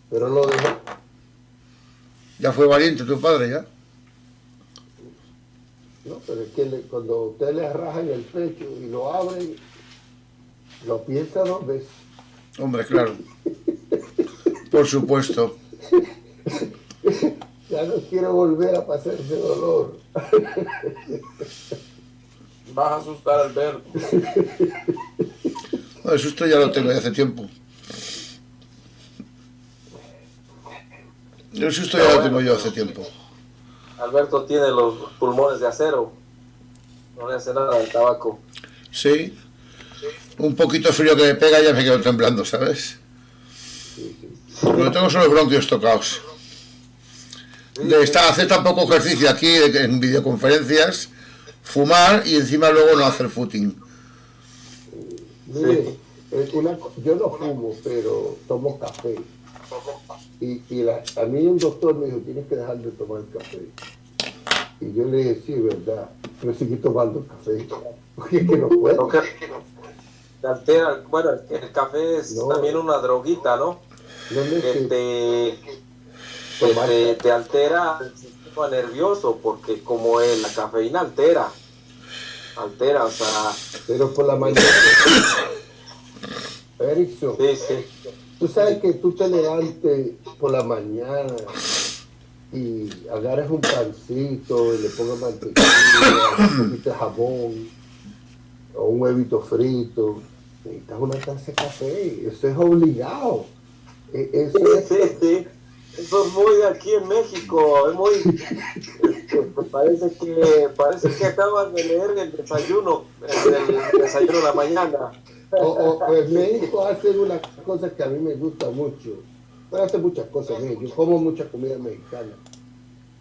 Pero lo dejó. Ya fue valiente tu padre, ¿ya? No, pero es que cuando usted le raja en el pecho y lo abre, lo piensa 2 veces. Hombre, claro. Por supuesto. Ya no quiero volver a pasar ese dolor. Vas a asustar al Alberto. No, el susto ya lo tengo de hace tiempo. El susto ya lo tengo yo hace tiempo. Alberto tiene los pulmones de acero. No le hace nada el tabaco. Sí. Un poquito de frío que me pega ya me quedo temblando, ¿sabes? Lo que tengo son los bronquios tocados. De hacer tan poco ejercicio aquí en videoconferencias, fumar y encima luego no hacer footing. Mire, yo no fumo, pero tomo café. A mí un doctor me dijo, tienes que dejar de tomar café. Y yo le dije, sí, verdad, pero seguí tomando café. Porque es que no puedo. Te altera, bueno, el café es también una droguita, ¿no? Que te altera el sistema nervioso, porque como la cafeína altera, o sea... Pero por la mañana... Erickson, tú sabes que tú te levantes por la mañana y agarras un pancito y le pongas mantequilla, un poquito de jamón o un huevito frito, necesitas una taza de café, eso es obligado. Sí. Eso es muy de aquí en México, es muy... parece que acabas de leer el desayuno de la mañana. En México hacen una cosa que a mí me gusta mucho. Pueden hacer muchas cosas, yo como mucha comida mexicana.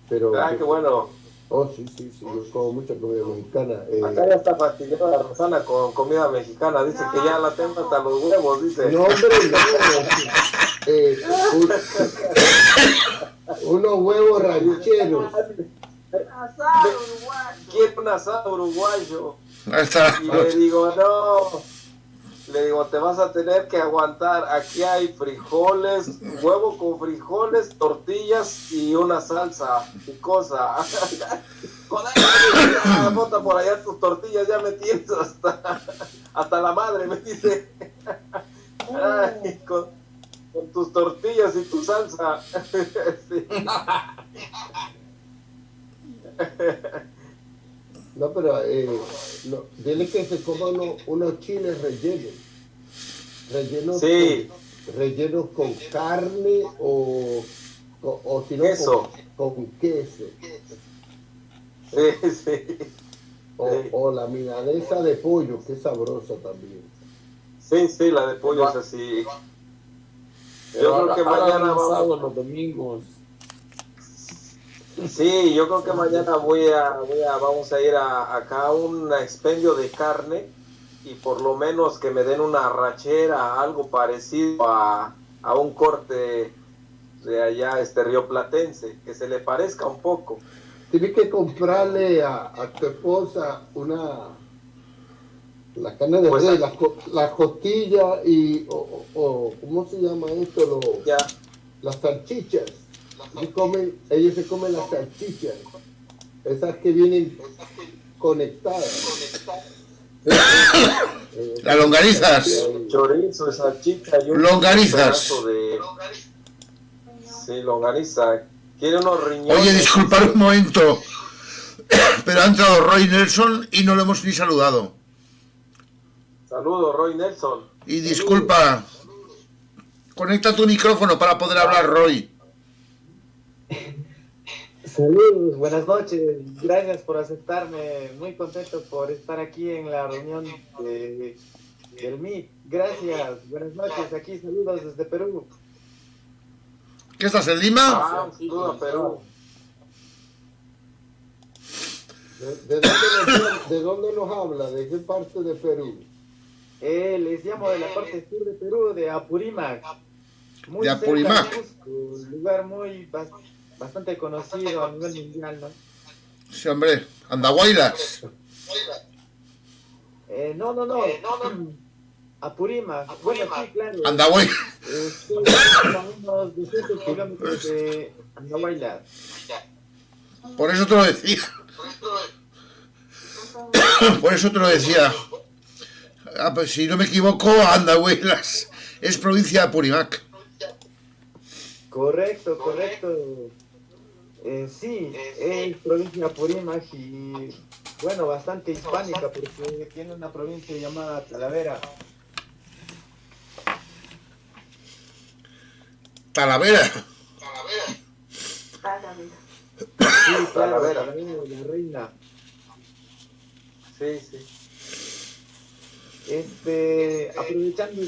Pero, qué bueno. Oh, sí, yo como mucha comida mexicana. Acá ya está fastidiada la Rosana con comida mexicana, dice que ya la tengo hasta los huevos, dice. No, hombre, unos huevos rancheros. Quiero un asado uruguayo. Ahí está. Y le digo, no. Le digo, te vas a tener que aguantar. Aquí hay frijoles, huevo con frijoles, tortillas y una salsa y cosa. Bota por allá tus tortillas, ya me tienes hasta la madre, me dice. Ay, con tus tortillas y tu salsa. Sí. No, pero dile que se coman unos chiles rellenos con carne o si no con queso. Sí. O la milanesa de pollo, que es sabrosa también. Sí, la de pollo es así. Yo creo que mañana vamos los domingos. Sí, yo creo que mañana vamos a ir acá a un expendio de carne y por lo menos que me den una arrachera, algo parecido a un corte de allá, rioplatense, que se le parezca un poco. Tienes que comprarle a tu esposa la carne de res, la costilla y ¿cómo se llama esto? Las salchichas. Ellos se comen las salchichas, esas que vienen conectadas. Las longanizas. Chorizo, salchicha y un longanizas. Sí, longaniza. Quiere unos riñones. Oye, disculpad un momento, pero ha entrado Roy Nelson y no lo hemos ni saludado. Saludos, Roy Nelson. Y disculpa, conecta tu micrófono para poder hablar, Roy. Saludos, buenas noches, gracias por aceptarme, muy contento por estar aquí en la reunión del MIT, gracias, buenas noches, aquí saludos desde Perú. ¿Qué estás, en Lima? Un saludo a Perú. ¿De dónde nos habla? ¿De qué parte de Perú? Les llamo de la parte sur de Perú, de Apurímac. Muy de Apurímac. cerca de Cusco, un lugar muy bastante conocido a nivel mundial, ¿no? Sí, hombre, Andahuaylas. No. Apurímac. Bueno, sí, claro. Andahuaylas. Estoy a unos 200 kilómetros de Andahuaylas. Por eso te lo decía. Por eso te lo decía. Pues si no me equivoco, Andahuaylas es provincia de Apurímac. Correcto. Sí, es provincia de Apurímac y, bueno, bastante hispánica porque tiene una provincia llamada Talavera. Talavera. Sí, claro, Talavera, la reina. Sí. Aprovechando,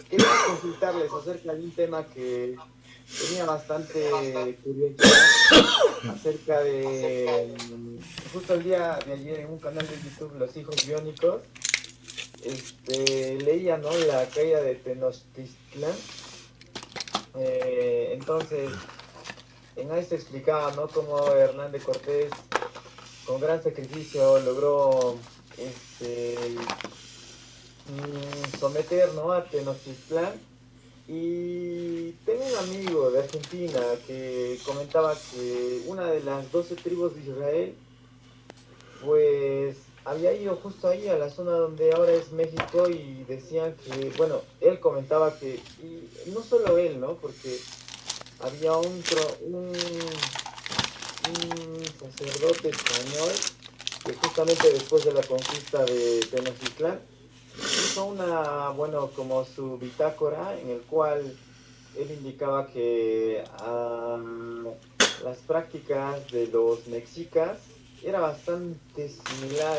quería consultarles acerca de un tema que tenía bastante curiosidad acerca de justo el día de ayer en un canal de YouTube, Los Hijos Biónicos, leía, ¿no?, la caída de Tenochtitlán. Entonces, en ahí se explicaba, ¿no?, cómo Hernán de Cortés, con gran sacrificio, logró someter, ¿no?, a Tenochtitlán. Y tengo un amigo de Argentina que comentaba que una de las 12 tribus de Israel, pues había ido justo ahí a la zona donde ahora es México, y decían que, bueno, él comentaba que, y no solo él, ¿no?, porque había un sacerdote español que justamente después de la conquista de Tenochtitlán hizo como su bitácora, en el cual él indicaba que las prácticas de los mexicas era bastante similar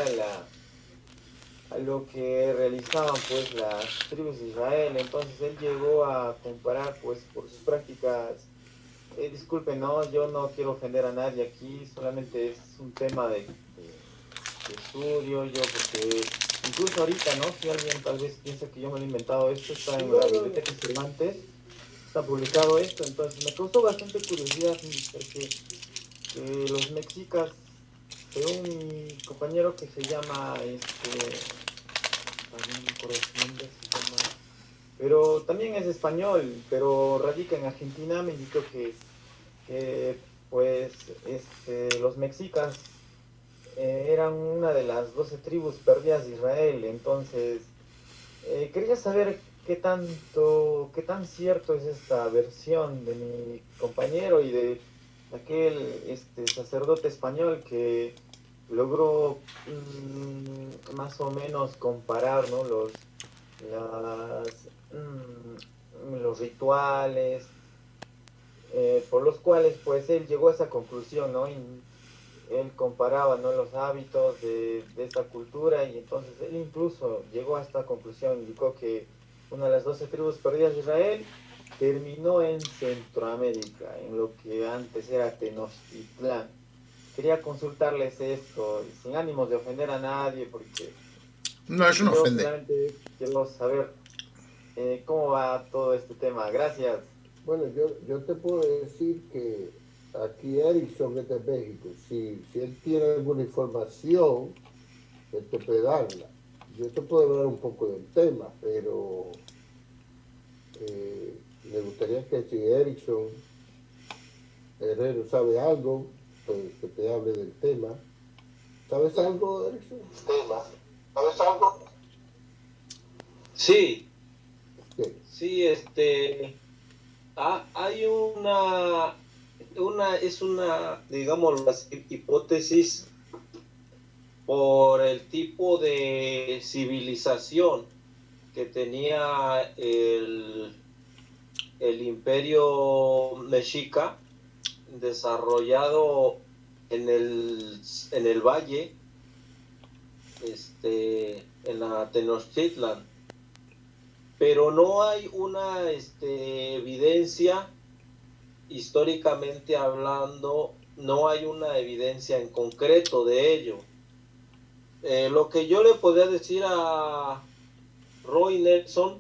a lo que realizaban pues las tribus de Israel. Entonces él llegó a comparar pues por sus prácticas. Disculpen, no, yo no quiero ofender a nadie aquí, solamente es un tema de estudio, porque incluso ahorita, ¿no?, si alguien tal vez piensa que yo me lo he inventado, esto está en la biblioteca Cervantes, está publicado esto. Entonces me causó bastante curiosidad, porque los mexicas, según mi compañero que se llama, también no me acuerdo su nombre, pero también es español, pero radica en Argentina, me indicó que los mexicas eran una de las 12 tribus perdidas de Israel. Entonces, quería saber qué tan cierto es esta versión de mi compañero y de aquel sacerdote español que logró más o menos comparar, ¿no?, los rituales por los cuales pues él llegó a esa conclusión, ¿no? Y él comparaba, ¿no?, los hábitos de esta cultura, y entonces él incluso llegó a esta conclusión. Indicó que una de las 12 tribus perdidas de Israel terminó en Centroamérica, en lo que antes era Tenochtitlán. Quería consultarles esto, sin ánimos de ofender a nadie, porque No, eso no yo ofende. realmente quiero saber cómo va todo este tema. Gracias. Bueno, yo te puedo decir que aquí Erickson es de México. Si él tiene alguna información, él te puede darla. Yo te puedo hablar un poco del tema, pero me gustaría que si Erickson Herrero sabe algo, pues que te hable del tema. ¿Sabes algo, Erickson? ¿Sabes algo? Sí, ¿Qué? sí, hay digamos, las hipótesis por el tipo de civilización que tenía el imperio mexica desarrollado en el valle, en la Tenochtitlan, pero no hay una evidencia, históricamente hablando, no hay una evidencia en concreto de ello. Lo que yo le podría decir a Roy Nelson,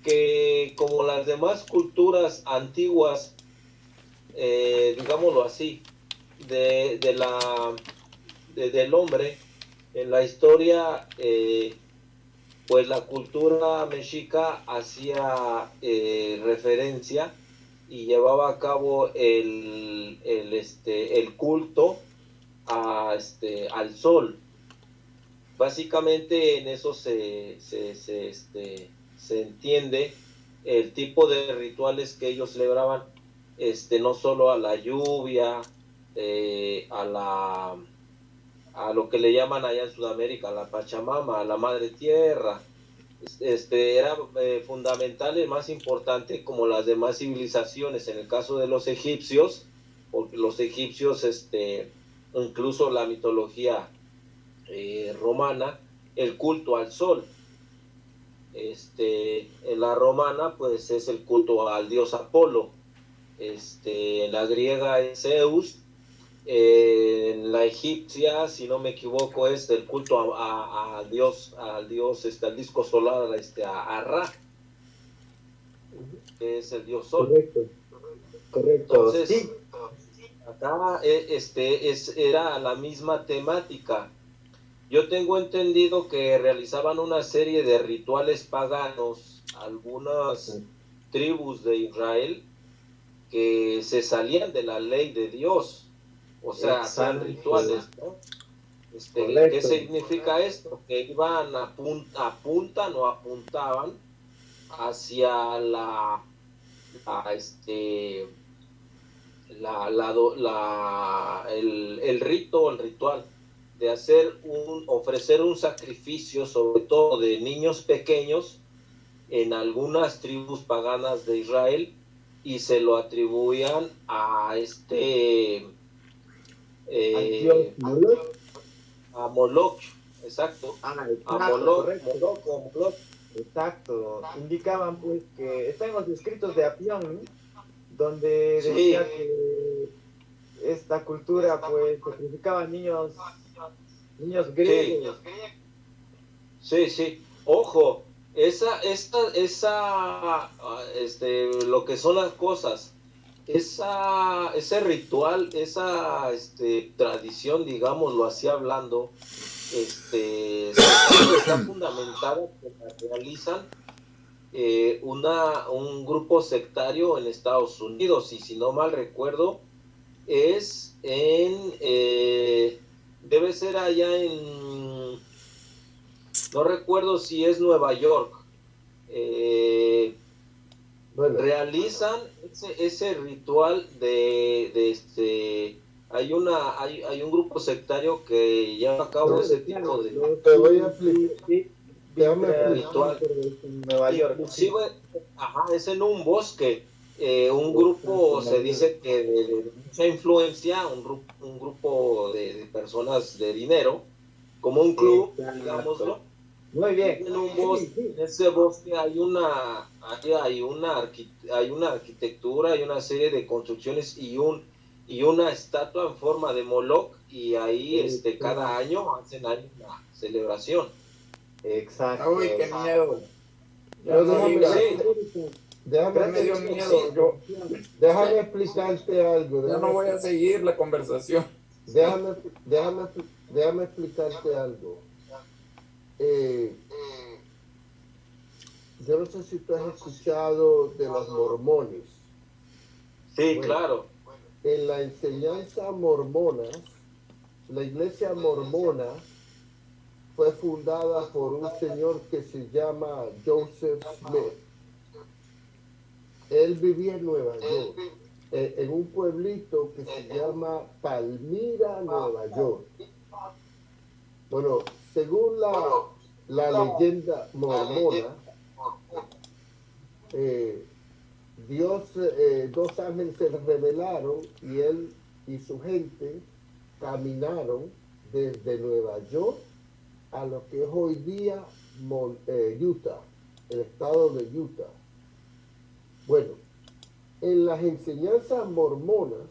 que como las demás culturas antiguas, digámoslo así, del hombre en la historia, pues la cultura mexica hacía referencia y llevaba a cabo el culto al sol. Básicamente en eso se entiende el tipo de rituales que ellos celebraban, no solo a la lluvia, a lo que le llaman allá en Sudamérica, a la Pachamama, a la Madre Tierra. Era fundamental y más importante, como las demás civilizaciones. En el caso de los egipcios, porque los egipcios, incluso la mitología romana, el culto al sol. En la romana, pues es el culto al dios Apolo. En la griega es Zeus. En la egipcia, si no me equivoco, es del culto al dios, al disco solar, a Ra, que es el dios sol. Correcto. Entonces, Sí, acá era la misma temática. Yo tengo entendido que realizaban una serie de rituales paganos, algunas tribus de Israel, que se salían de la ley de Dios, o sea, hacían Exacto. rituales, ¿no? ¿Qué Correcto. significa esto? Que iban apuntan o apuntaban hacia el ritual de ofrecer un sacrificio, sobre todo de niños pequeños, en algunas tribus paganas de Israel, y se lo atribuían a Al dios Moloch. a Moloch, exacto, a Moloch, Correcto. Exacto. Indicaban pues que están los escritos de Apión, donde Sí. decía que esta cultura pues sacrificaba niños griegos. Sí. Ojo, lo que son las cosas, ese ritual, esa tradición, digámoslo así hablando, está fundamentada porque la realizan un grupo sectario en Estados Unidos, y si no mal recuerdo, es debe ser allá no recuerdo si es Nueva York. Realizan ese ritual hay un grupo sectario que lleva a cabo ese tipo de Te voy a explicar. Déjame ritual. En Nueva York. Inclusive, es en un bosque. Un grupo, se dice que de mucha influencia, un grupo de personas de dinero, como un club, digámoslo. Muy bien. En un bosque, en ese bosque hay una arquitectura, hay una serie de construcciones y una estatua en forma de Moloch, y ahí cada año hacen ahí una celebración. Exacto. Uy, qué miedo. Pero Me dio miedo. déjame explicarte algo. Ya no voy a seguir la conversación. Déjame explicarte algo. Yo no sé si tú has escuchado de los mormones. Sí, Bueno, claro. En la enseñanza mormona, la iglesia mormona fue fundada por un señor que se llama Joseph Smith. Él vivía en Nueva York, en un pueblito que se llama Palmira, Nueva York. Bueno, según la leyenda mormona, dos ángeles se revelaron y él y su gente caminaron desde Nueva York a lo que es hoy día Utah, el estado de Utah. Bueno, en las enseñanzas mormonas,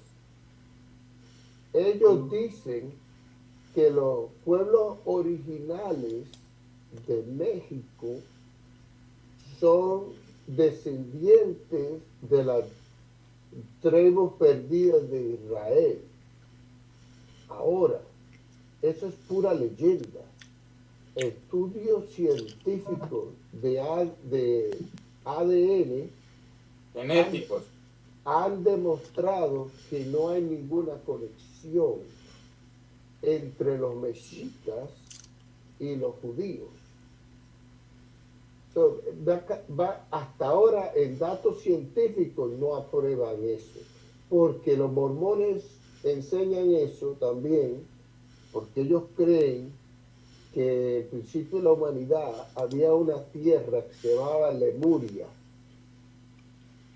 ellos dicen que los pueblos originales de México son descendientes de las tribus perdidas de Israel. Ahora, eso es pura leyenda. Estudios científicos de ADN Genéticos. han demostrado que no hay ninguna conexión entre los mexicas y los judíos. Hasta ahora en datos científicos no aprueban eso, porque los mormones enseñan eso también, porque ellos creen que al principio de la humanidad había una tierra que se llamaba Lemuria,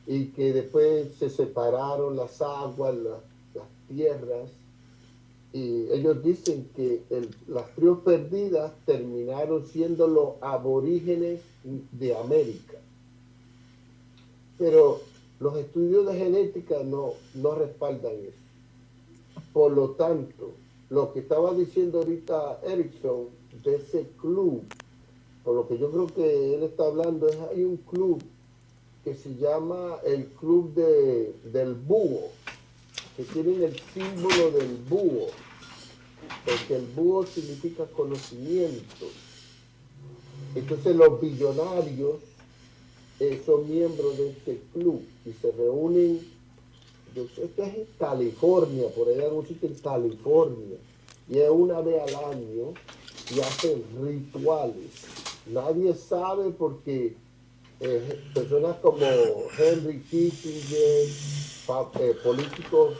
y que después se separaron las aguas, las tierras, y ellos dicen que las tribus perdidas terminaron siendo los aborígenes de América. Pero los estudios de genética no respaldan eso. Por lo tanto, lo que estaba diciendo ahorita Erickson de ese club, por lo que yo creo que él está hablando, es hay un club que se llama el Club del Búho, que tienen el símbolo del búho, porque el búho significa conocimiento. Entonces los billonarios son miembros de este club y se reúnen, yo sé que es en California, por ahí algún sitio en California, y es una vez al año y hacen rituales. Nadie sabe porque personas como Henry Kissinger, políticos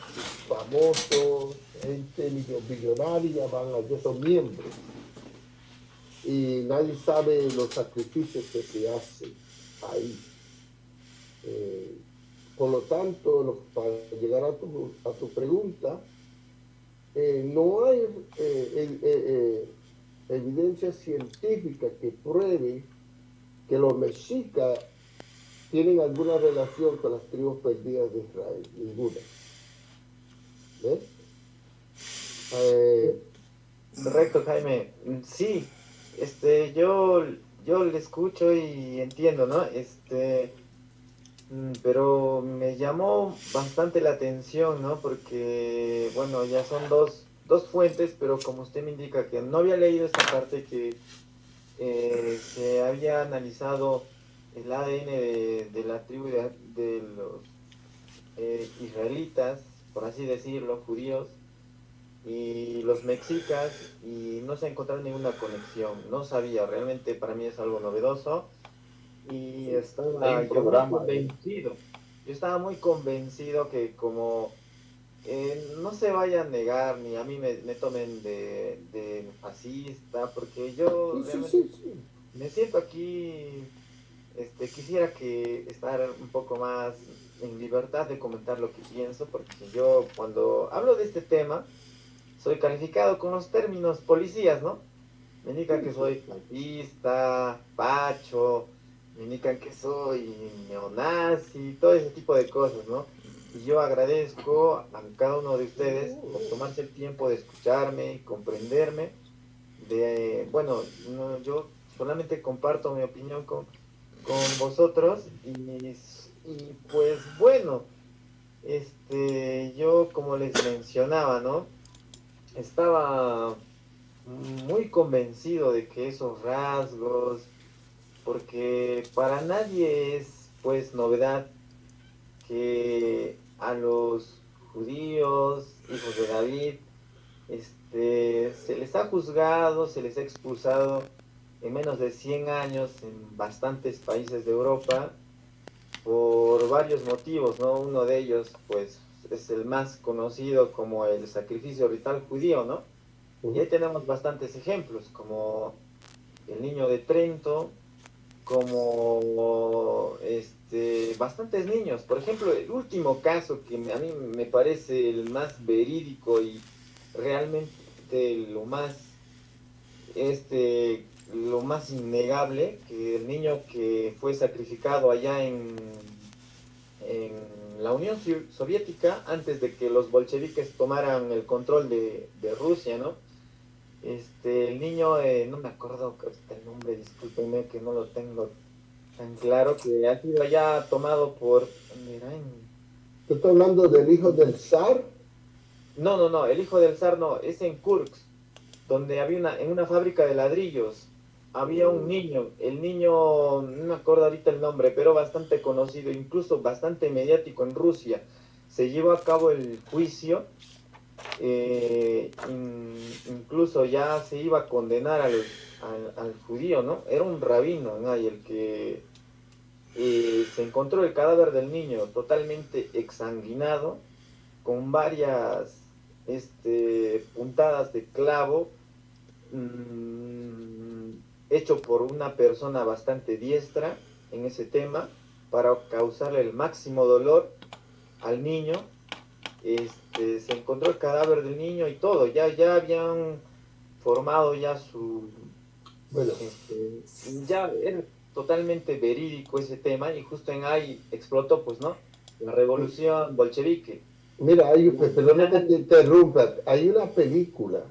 famosos, gente millonaria van allí, son miembros. Y nadie sabe los sacrificios que se hacen ahí. Por lo tanto, para llegar a tu pregunta, no hay evidencia científica que pruebe que los mexicas tienen alguna relación con las tribus perdidas de Israel, ninguna. ¿Ves? Correcto, Jaime. Sí, yo le escucho y entiendo, ¿no? Pero me llamó bastante la atención, ¿no? Porque, bueno, ya son dos fuentes, pero como usted me indica que no había leído esta parte que se había analizado el ADN de la tribu de los israelitas, por así decirlo, judíos, y los mexicas, y no se ha encontrado ninguna conexión. No sabía, realmente para mí es algo novedoso, y estaba yo muy convencido. Yo estaba muy convencido que como no se vaya a negar ni a mí me tomen de fascista, porque yo realmente me siento aquí, quisiera que estar un poco más en libertad de comentar lo que pienso, porque yo cuando hablo de este tema soy calificado con los términos policías, ¿no? Me indican que soy fascista, pacho, me indican que soy neonazi, todo ese tipo de cosas, ¿no? Y yo agradezco a cada uno de ustedes por tomarse el tiempo de escucharme y comprenderme. Bueno, yo solamente comparto mi opinión con vosotros y pues bueno, yo como les mencionaba, ¿no? Estaba muy convencido de que esos rasgos, porque para nadie es pues novedad que a los judíos, hijos de David, se les ha juzgado, se les ha expulsado en menos de 100 años en bastantes países de Europa por varios motivos, ¿no? Uno de ellos, pues, es el más conocido como el sacrificio ritual judío, ¿no? Y ahí tenemos bastantes ejemplos, como el niño de Trento, como bastantes niños. Por ejemplo, el último caso que a mí me parece el más verídico y realmente lo más innegable, que el niño que fue sacrificado allá en la Unión Soviética antes de que los bolcheviques tomaran el control de Rusia, ¿no? El niño, no me acuerdo el nombre, discúlpenme que no lo tengo tan claro, que ha sido ya tomado por... ¿Tú estás hablando del hijo del zar? No, el hijo del zar no, es en Kursk, donde había en una fábrica de ladrillos, había un niño, el niño, no me acuerdo ahorita el nombre, pero bastante conocido, incluso bastante mediático en Rusia. Se llevó a cabo el juicio, incluso ya se iba a condenar al judío, ¿no? Era un rabino, ¿no? Y el que se encontró el cadáver del niño totalmente exsanguinado, con varias puntadas de clavo, hecho por una persona bastante diestra en ese tema, para causarle el máximo dolor al niño. Se encontró el cadáver del niño y todo, ya habían formado ya su... Bueno. Ya era totalmente verídico ese tema, y justo en ahí explotó, pues, ¿no? La revolución bolchevique. Mira, perdona que te interrumpa, hay una película.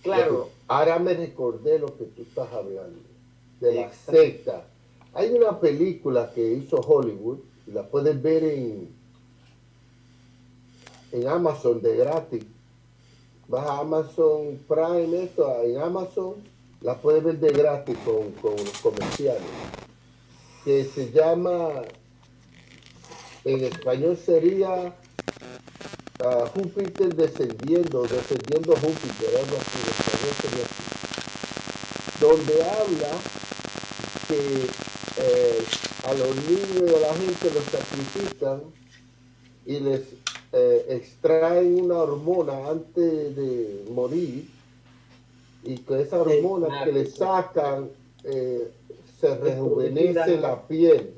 Claro. Ahora me recordé lo que tú estás hablando, de la Exacto. secta. Hay una película que hizo Hollywood, y la puedes ver en Amazon de gratis. Vas a Amazon Prime, esto, en Amazon, la puedes ver de gratis con los comerciales. Que se llama, en español sería Júpiter descendiendo Júpiter, algo así, en español sería así. Donde habla que a los niños y a la gente los sacrifican y les extraen una hormona antes de morir, y que esa hormona que le sacan se rejuvenece la piel.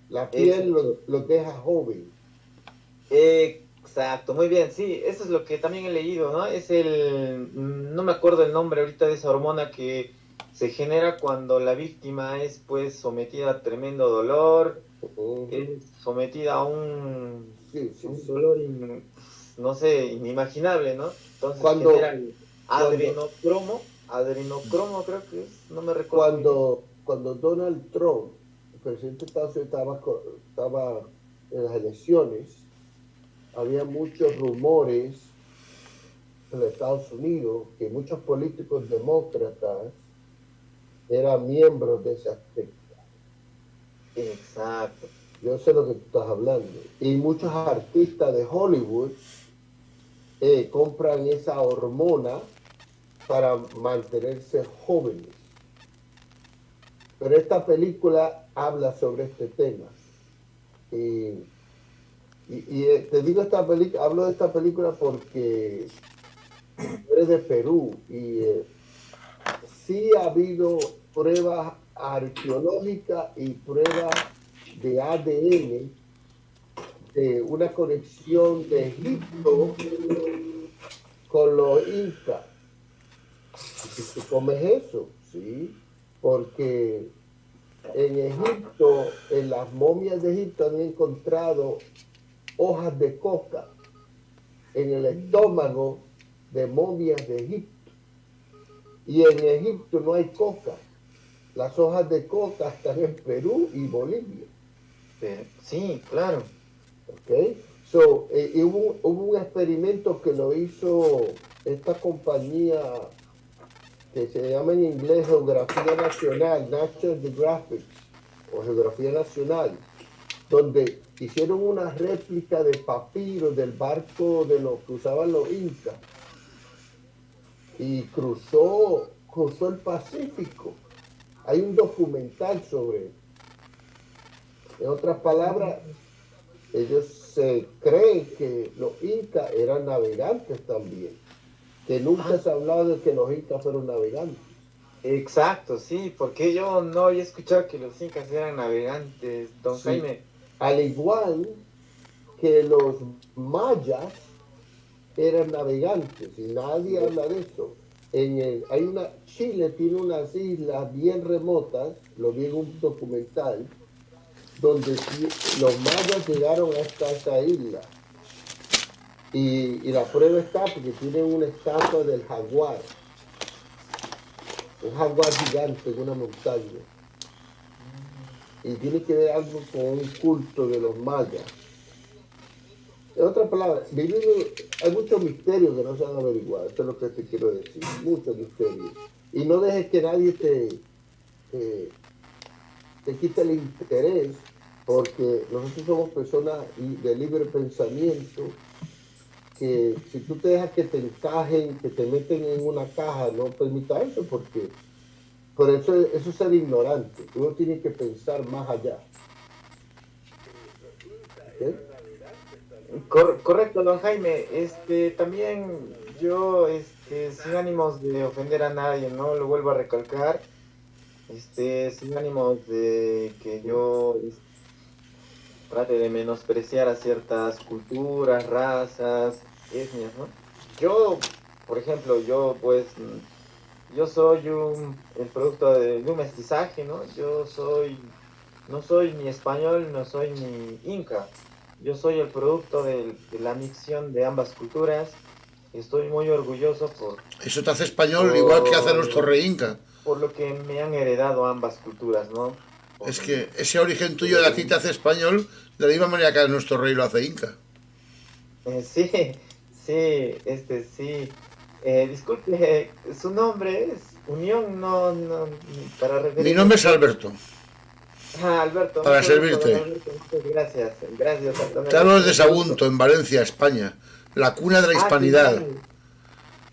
La piel los deja joven. Exacto, muy bien, sí, eso es lo que también he leído, ¿no? No me acuerdo el nombre ahorita de esa hormona que se genera cuando la víctima es pues sometida a tremendo dolor, es sometida a un dolor, no sé, inimaginable, ¿no? Entonces genera el adrenocromo creo que es, no me recuerdo. Cuando Donald Trump, el presidente de Estados Unidos, estaba en las elecciones, había muchos rumores en Estados Unidos que muchos políticos demócratas eran miembros de esa secta. Exacto. Yo sé lo que tú estás hablando. Y muchos artistas de Hollywood compran esa hormona para mantenerse jóvenes. Pero esta película habla sobre este tema. Y te digo hablo de esta película porque eres de Perú y sí ha habido pruebas arqueológicas y pruebas de ADN de una conexión de Egipto con los incas. ¿Y tú comes eso? Sí, porque en Egipto, en las momias de Egipto han encontrado hojas de coca en el estómago de momias de Egipto. Y en Egipto no hay coca. Las hojas de coca están en Perú y Bolivia. Sí, claro. Ok. So, hubo un experimento que lo hizo esta compañía que se llama en inglés Geografía Nacional, National Geographic, o Geografía Nacional, donde hicieron una réplica de papiro del barco de los que usaban los incas y cruzó el Pacífico. Hay un documental sobre eso. En otras palabras, ellos se creen que los incas eran navegantes también, que nunca se ha hablado de que los incas fueron navegantes. Exacto, sí, porque yo no había escuchado que los incas eran navegantes, don Jaime. Al igual que los mayas eran navegantes, y nadie habla de eso. Chile tiene unas islas bien remotas, lo vi en un documental, donde los mayas llegaron hasta esa isla. Y la prueba está porque tienen una estatua del jaguar. Un jaguar gigante en una montaña. Y tiene que ver algo con un culto de los mayas. En otras palabras, hay muchos misterios que no se han averiguado. Eso es lo que te quiero decir. Muchos misterios. Y no dejes que nadie te quite el interés, porque nosotros somos personas de libre pensamiento, que si tú te dejas que te encajen, que te meten en una caja, no permita eso, porque por eso es ser ignorante. Uno tiene que pensar más allá. ¿Okay? Correcto, don Jaime. También yo, sin ánimos de ofender a nadie, ¿no? Lo vuelvo a recalcar. Sin ánimos de que yo trate de menospreciar a ciertas culturas, razas, etnias, ¿no? Yo, por ejemplo, yo soy el producto de un mestizaje, ¿no? No soy ni español, no soy ni inca. yo soy el producto de la mixción de ambas culturas. Estoy muy orgulloso Eso te hace español igual que hace nuestro rey Inca. por lo que me han heredado ambas culturas, ¿no? Es que ese origen tuyo de a ti te hace español de la misma manera que nuestro rey lo hace Inca. Sí, sí, sí. Disculpe, su nombre es Unión, no, para referirme. Mi nombre es Alberto. Ah, Alberto. Para mucho gusto, servirte. don Alberto, muchas gracias, Antonio. Te hablo desde Sagunto, en Valencia, España. La cuna de la hispanidad.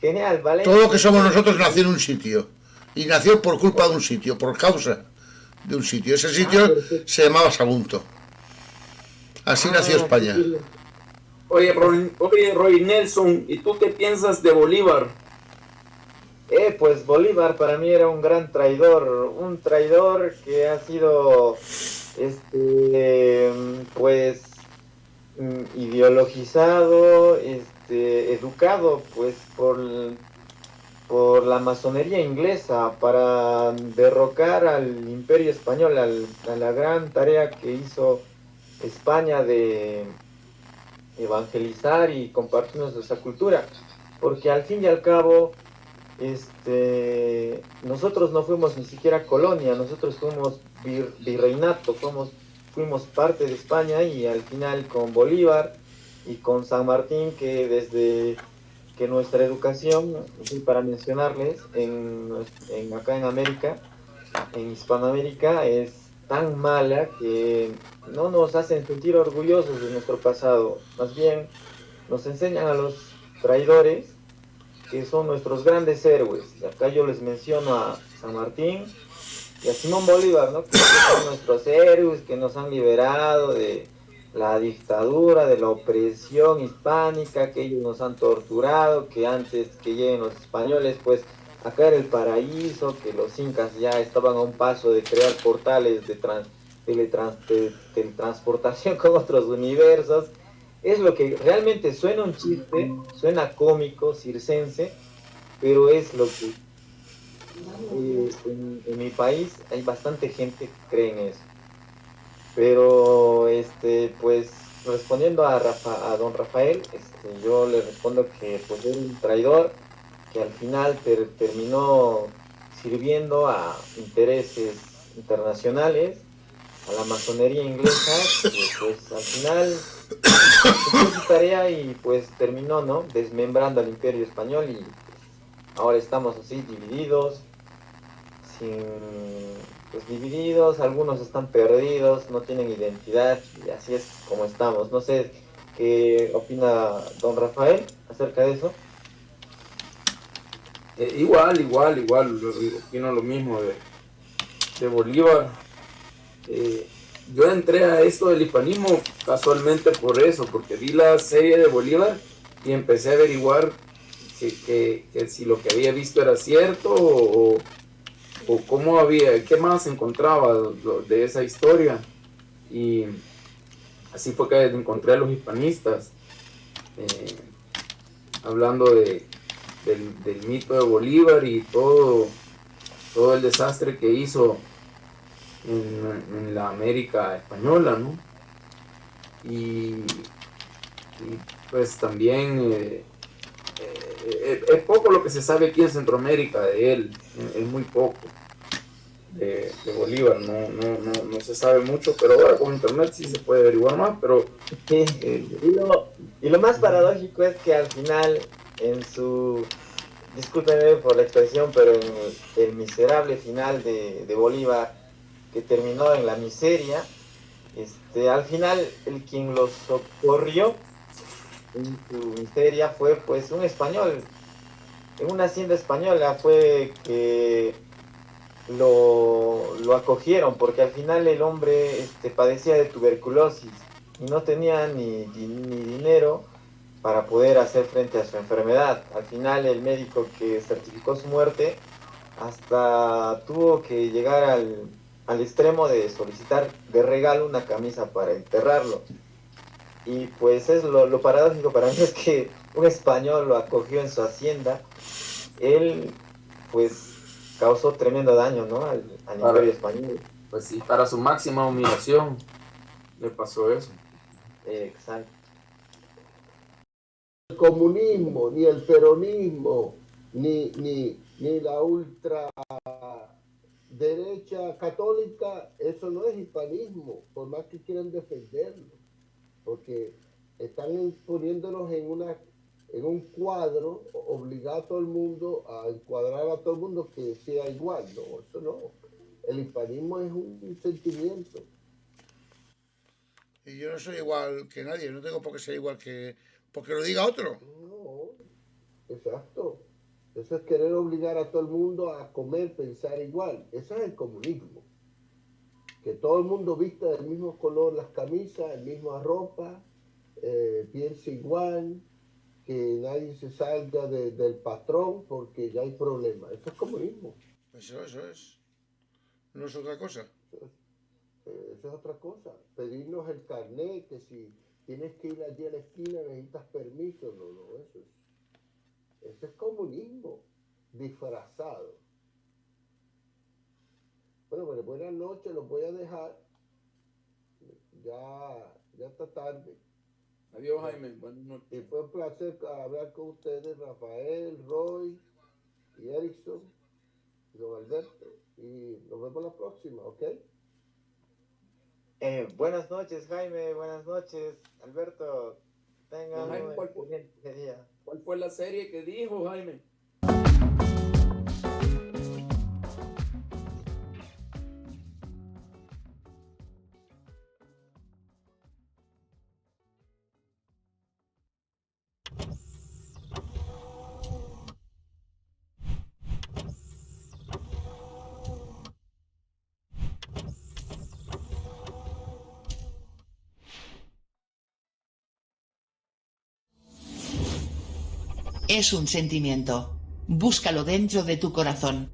Genial, Valencia. Todo lo que somos nosotros nació en un sitio. Y nació por culpa de un sitio, por causa de un sitio. Ese sitio se llamaba Sagunto. Así nació España. Oye, Roy Nelson, ¿y tú qué piensas de Bolívar? Pues Bolívar para mí era un gran traidor, un traidor que ha sido, pues, ideologizado, educado, pues, por la masonería inglesa para derrocar al Imperio Español, a la gran tarea que hizo España de evangelizar y compartirnos nuestra cultura, porque al fin y al cabo nosotros no fuimos ni siquiera colonia, nosotros fuimos virreinato, fuimos parte de España, y al final con Bolívar y con San Martín, que desde que nuestra educación, para mencionarles, acá en América, en Hispanoamérica, es tan mala que no nos hacen sentir orgullosos de nuestro pasado, más bien nos enseñan a los traidores, que son nuestros grandes héroes. Acá yo les menciono a San Martín y a Simón Bolívar, ¿no? Que son nuestros héroes que nos han liberado de la dictadura, de la opresión hispánica, que ellos nos han torturado, que antes que lleguen los españoles, pues acá era el paraíso, que los incas ya estaban a un paso de crear portales de teletransportación con otros universos. Es lo que realmente suena un chiste, suena cómico, circense, pero es lo que en mi país hay bastante gente que cree en eso. Pero, pues, respondiendo a don Rafael, yo le respondo que pues era un traidor que al final terminó sirviendo a intereses internacionales, a la masonería inglesa, que pues al final hizo su tarea y pues terminó, ¿no?, desmembrando al Imperio Español, y ahora estamos así divididos, divididos, algunos están perdidos, no tienen identidad, y así es como estamos. No sé qué opina don Rafael acerca de eso. Igual, opino lo mismo de Bolívar. Yo entré a esto del hispanismo casualmente por eso, porque vi la serie de Bolívar y empecé a averiguar que si lo que había visto era cierto o qué más encontraba de esa historia. Y así fue que encontré a los hispanistas hablando del mito de Bolívar y todo el desastre que hizo en la América española, ¿no? Y pues también es poco lo que se sabe aquí en Centroamérica de él, es muy poco de Bolívar, no se sabe mucho, pero ahora con internet sí se puede averiguar más, pero... Y lo más paradójico es que al final, discúlpenme por la expresión, pero en el miserable final de Bolívar, que terminó en la miseria, al final quien los socorrió en su miseria fue pues un español, en una hacienda española fue que lo acogieron, porque al final el hombre padecía de tuberculosis y no tenía ni dinero para poder hacer frente a su enfermedad. Al final el médico que certificó su muerte hasta tuvo que llegar al extremo de solicitar de regalo una camisa para enterrarlo. Y pues es lo paradójico para mí es que un español lo acogió en su hacienda. Él pues causó tremendo daño, ¿no?, al Imperio Español. Pues sí, para su máxima humillación le pasó eso. Exacto. El comunismo, ni el peronismo, ni la ultraderecha católica, eso no es hispanismo, por más que quieran defenderlo, porque están poniéndonos en un cuadro, obligar a todo el mundo, a encuadrar a todo el mundo que sea igual. No, eso no. El hispanismo es un sentimiento. Y yo no soy igual que nadie, no tengo por qué ser igual que... porque lo diga otro. No, exacto. Eso es querer obligar a todo el mundo a comer, pensar igual. Eso es el comunismo. Que todo el mundo vista del mismo color las camisas, la misma ropa, piense igual, que nadie se salga del patrón porque ya hay problemas. Eso es comunismo. Eso es. No es otra cosa. Eso es otra cosa. Pedirnos el carnet, que si tienes que ir allí a la esquina necesitas permiso. No, eso es comunismo disfrazado. Bueno, buenas noches, los voy a dejar. Ya está tarde. Adiós, Jaime. Buenas noches. Y fue un placer hablar con ustedes, Rafael, Roy y Erickson y don Alberto. Y nos vemos la próxima, ¿ok? Buenas noches, Jaime. Buenas noches, Alberto. Tengan Jaime, un excelente día. ¿Cuál fue la serie que dijo, Jaime? Es un sentimiento. Búscalo dentro de tu corazón.